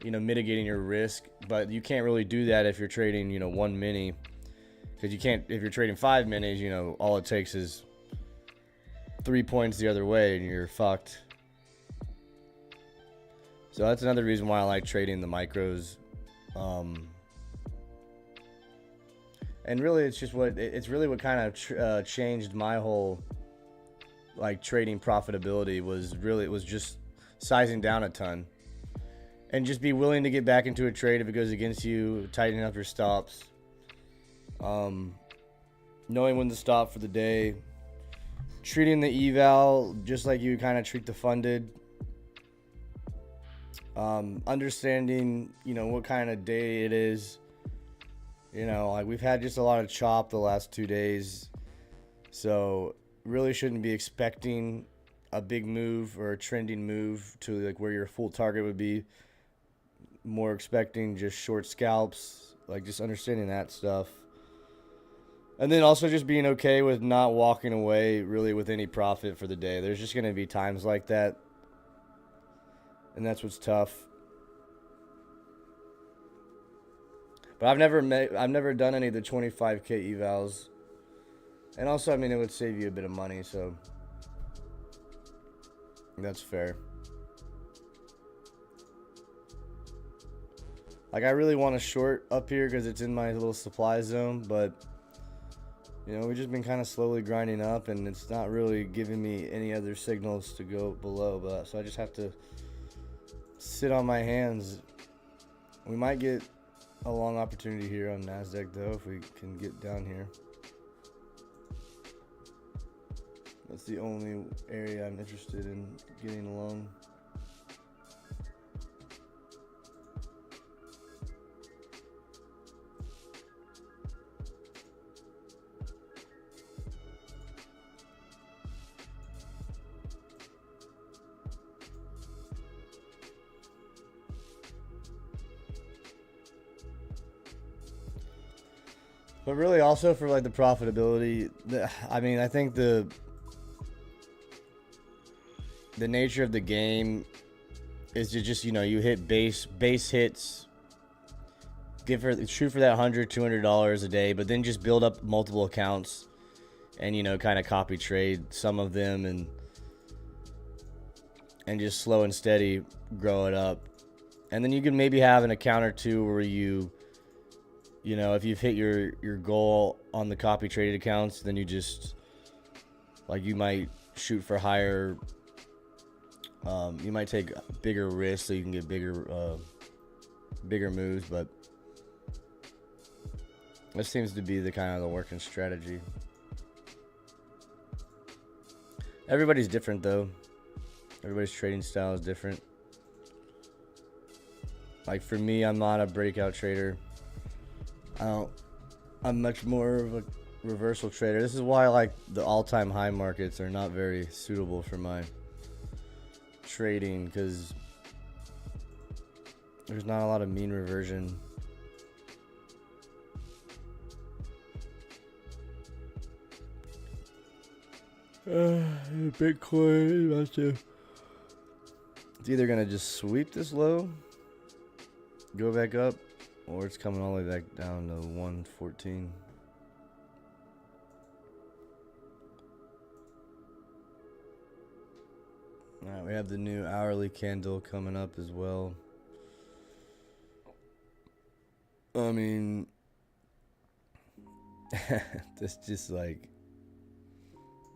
you know, mitigating your risk. But you can't really do that if you're trading, you know, one mini, because you can't, if you're trading 5 minis, you know, all it takes is 3 points the other way and you're fucked. So that's another reason why I like trading the micros. And really, it's just it's really what kind of changed my whole like trading profitability was really, it was just sizing down a ton and just be willing to get back into a trade if it goes against you, tightening up your stops, knowing when to stop for the day, treating the eval just like you kind of treat the funded, understanding, you know, what kind of day it is. You know, like we've had just a lot of chop the last 2 days, so really shouldn't be expecting a big move or a trending move to like where your full target would be. More expecting just short scalps, like just understanding that stuff. And then also just being okay with not walking away really with any profit for the day. There's just going to be times like that, and that's what's tough. But I've never done any of the 25K evals. And also, I mean, it would save you a bit of money, so that's fair. Like, I really want to short up here because it's in my little supply zone, but, you know, we've just been kind of slowly grinding up, and it's not really giving me any other signals to go below, but so I just have to sit on my hands. We might get a long opportunity here on NASDAQ, though, if we can get down here. That's the only area I'm interested in getting along. But really also for like the profitability, I mean, I think the nature of the game is to just, you know, you hit base hits, shoot for that $100-$200 a day, but then just build up multiple accounts and, you know, kind of copy trade some of them and just slow and steady grow it up. And then you can maybe have an account or two where you know, if you've hit your goal on the copy traded accounts, then you just, like, you might shoot for higher, you might take bigger risks so you can get bigger moves, but this seems to be the kind of the working strategy. Everybody's different, though. Everybody's trading style is different. Like, for me, I'm not a breakout trader. I'm much more of a reversal trader. This is why, like, the all-time high markets are not very suitable for my trading, because there's not a lot of mean reversion. Bitcoin, it's either gonna just sweep this low go back up, or it's coming all the way back down to 114. Alright, we have the new hourly candle coming up as well. I mean, that's just like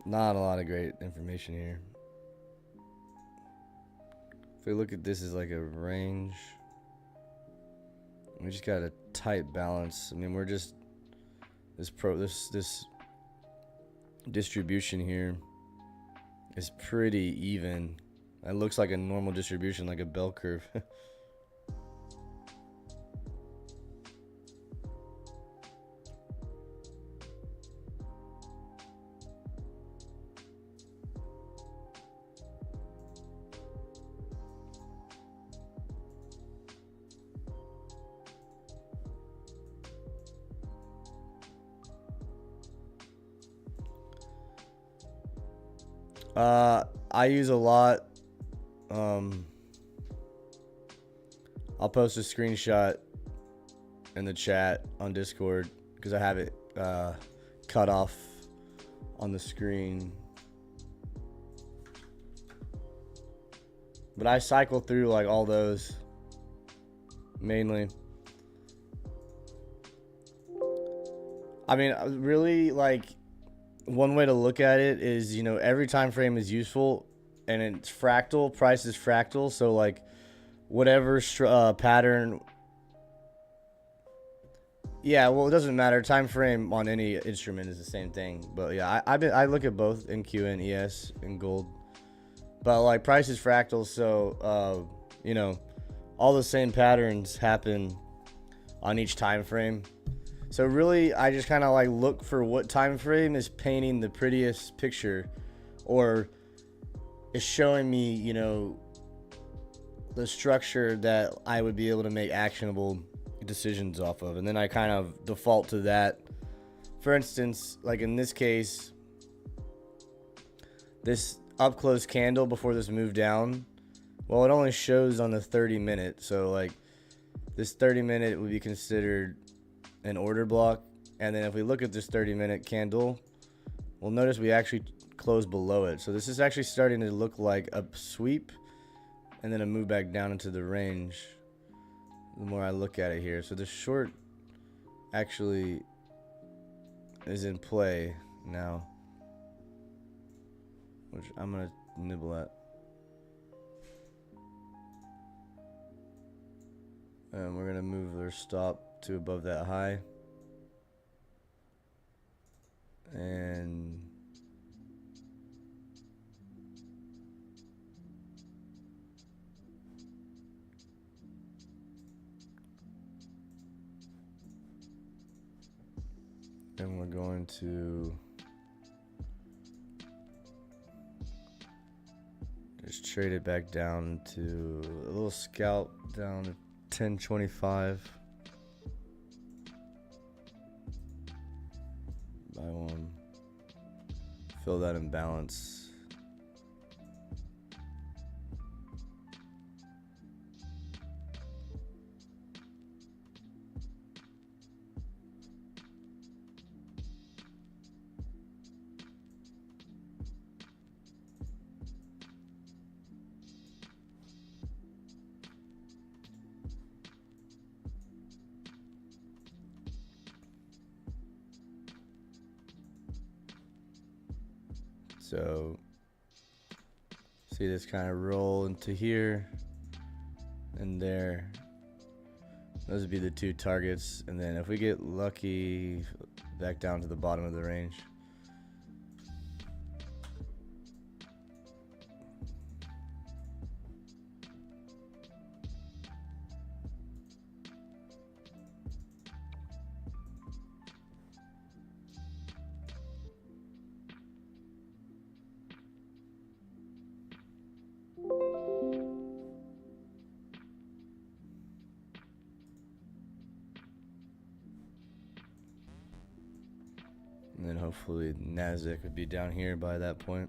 not a lot of great information here. If we look at this as like a range, we just got a tight balance. I mean, we're just this distribution here is pretty even. It looks like a normal distribution, like a bell curve. I use a lot. I'll post a screenshot in the chat on Discord because I have it cut off on the screen. But I cycle through like all those mainly. I mean, really, like, one way to look at it is, you know, every time frame is useful, and it's fractal. Price is fractal, so like whatever pattern. Yeah, well, it doesn't matter. Time frame on any instrument is the same thing. But yeah, I look at both NQ and ES and gold. But like price is fractal, so you know, all the same patterns happen on each time frame. So really, I just kind of like look for what time frame is painting the prettiest picture, or is showing me, you know, the structure that I would be able to make actionable decisions off of, and then I kind of default to that. For instance, like in this case, this up close candle before this move down, well, it only shows on the 30-minute, so like this 30-minute would be considered an order block. And then if we look at this 30-minute candle, we'll notice we actually close below it. So this is actually starting to look like a sweep and then a move back down into the range the more I look at it here. So the short actually is in play now, which I'm gonna nibble at. And we're gonna move their stop to above that high, and then we're going to just trade it back down to a little scalp down to 1025. Buy one. Fill that imbalance. So see this kind of roll into here and there. Those would be the two targets, and then if we get lucky, back down to the bottom of the range. And then hopefully NASDAQ would be down here by that point.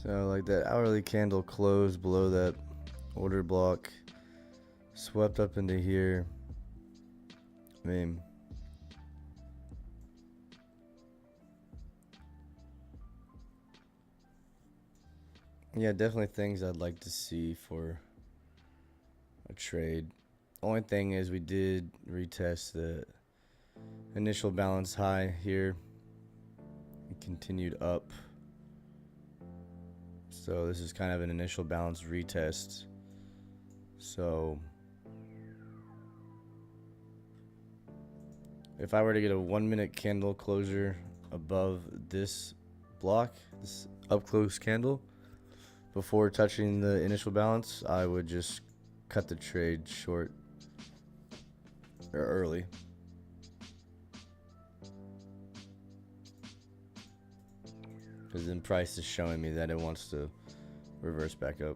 So like that hourly candle closed below that order block, swept up into here. I mean, yeah, definitely things I'd like to see for a trade. Only thing is we did retest the initial balance high here. It continued up. So this is kind of an initial balance retest. So if I were to get a 1 minute candle closure above this block, this up close candle, before touching the initial balance, I would just cut the trade short or early. Because then price is showing me that it wants to reverse back up.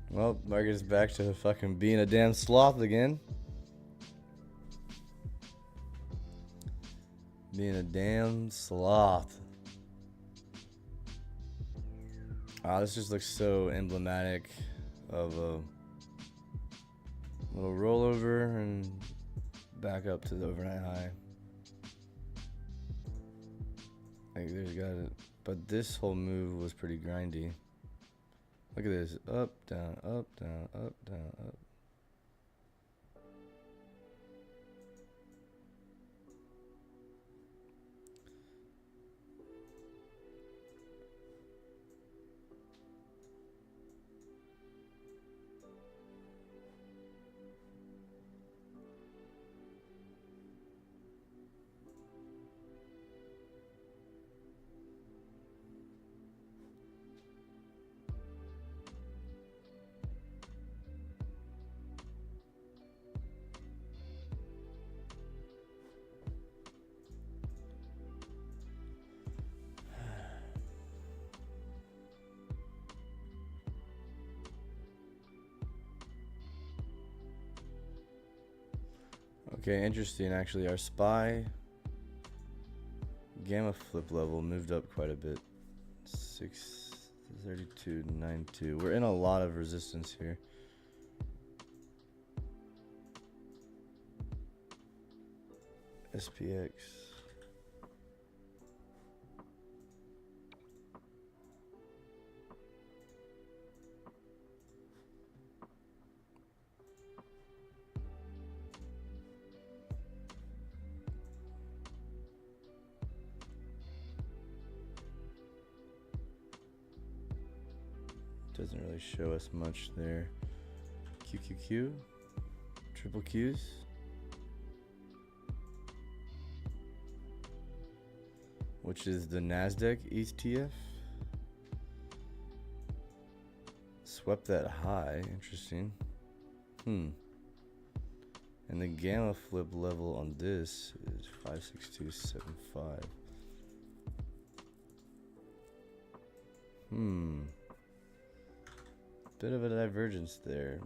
Well, market is back to fucking being a damn sloth again. Being a damn sloth. This just looks so emblematic of a little rollover and back up to the overnight high. Like there's got it, but this whole move was pretty grindy. Look at this, up, down, up, down, up, down, up. Okay, interesting. Actually, our SPY gamma flip level moved up quite a bit. 632.92. We're in a lot of resistance here. SPX. Doesn't really show us much there. QQQ, triple Qs. Which is the NASDAQ ETF. Swept that high, interesting. And the gamma flip level on this is 56275. Bit of a divergence there.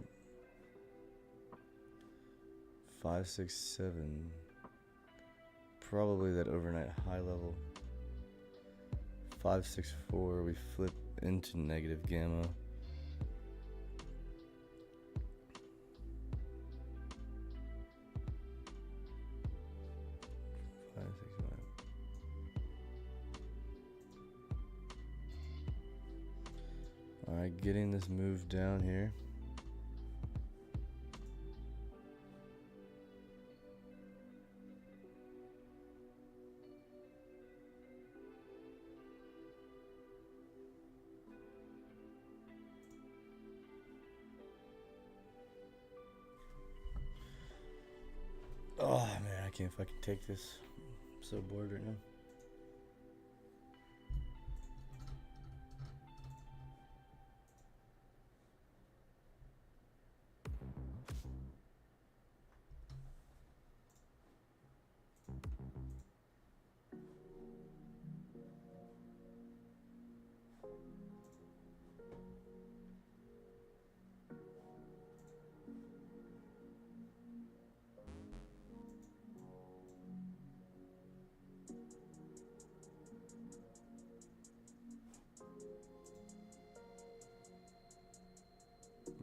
567. Probably that overnight high level. 564. We flip into negative gamma. Alright, getting this move down here. Oh man, I can't fucking take this. I'm so bored right now.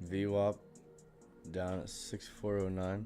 VWAP down at 6409.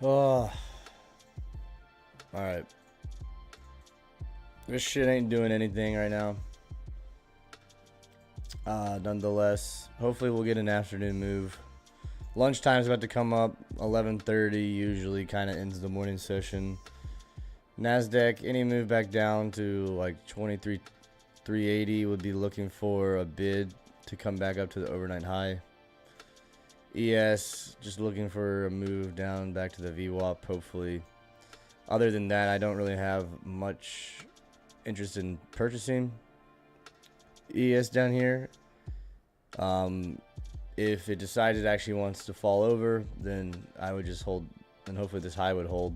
Oh, all right. This shit ain't doing anything right now. Nonetheless, hopefully we'll get an afternoon move. Lunchtime's about to come up. 11:30 usually kind of ends the morning session. Nasdaq, any move back down to like 23,380 would be looking for a bid to come back up to the overnight high. ES, just looking for a move down back to the VWAP, hopefully. Other than that, I don't really have much interest in purchasing ES down here. If it decides it actually wants to fall over, then I would just hold, and hopefully this high would hold,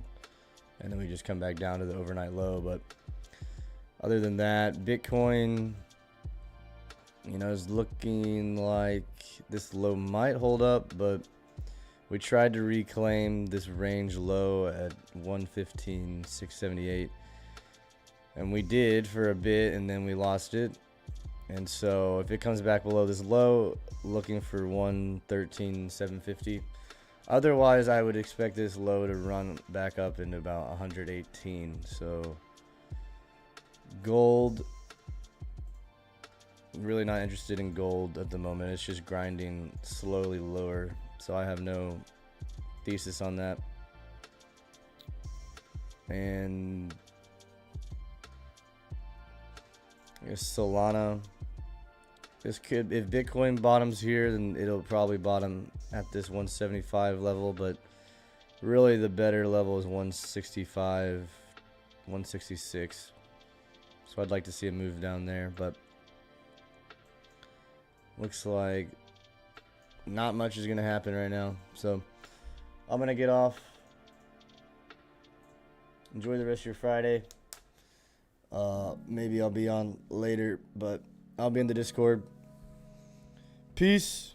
and then we just come back down to the overnight low. But other than that, Bitcoin, you know, is looking like this low might hold up, but we tried to reclaim this range low at 115,678, and we did for a bit, and then we lost it. And so if it comes back below this low, looking for 113,750. Otherwise, I would expect this low to run back up into about 118. So gold, really not interested in gold at the moment. It's just grinding slowly lower, so I have no thesis on that. And I guess Solana, this could, if Bitcoin bottoms here, then it'll probably bottom at this 175 level, but really the better level is 165, 166. So I'd like to see a move down there, but looks like not much is going to happen right now. So I'm going to get off. Enjoy the rest of your Friday. Maybe I'll be on later, but I'll be in the Discord. Peace.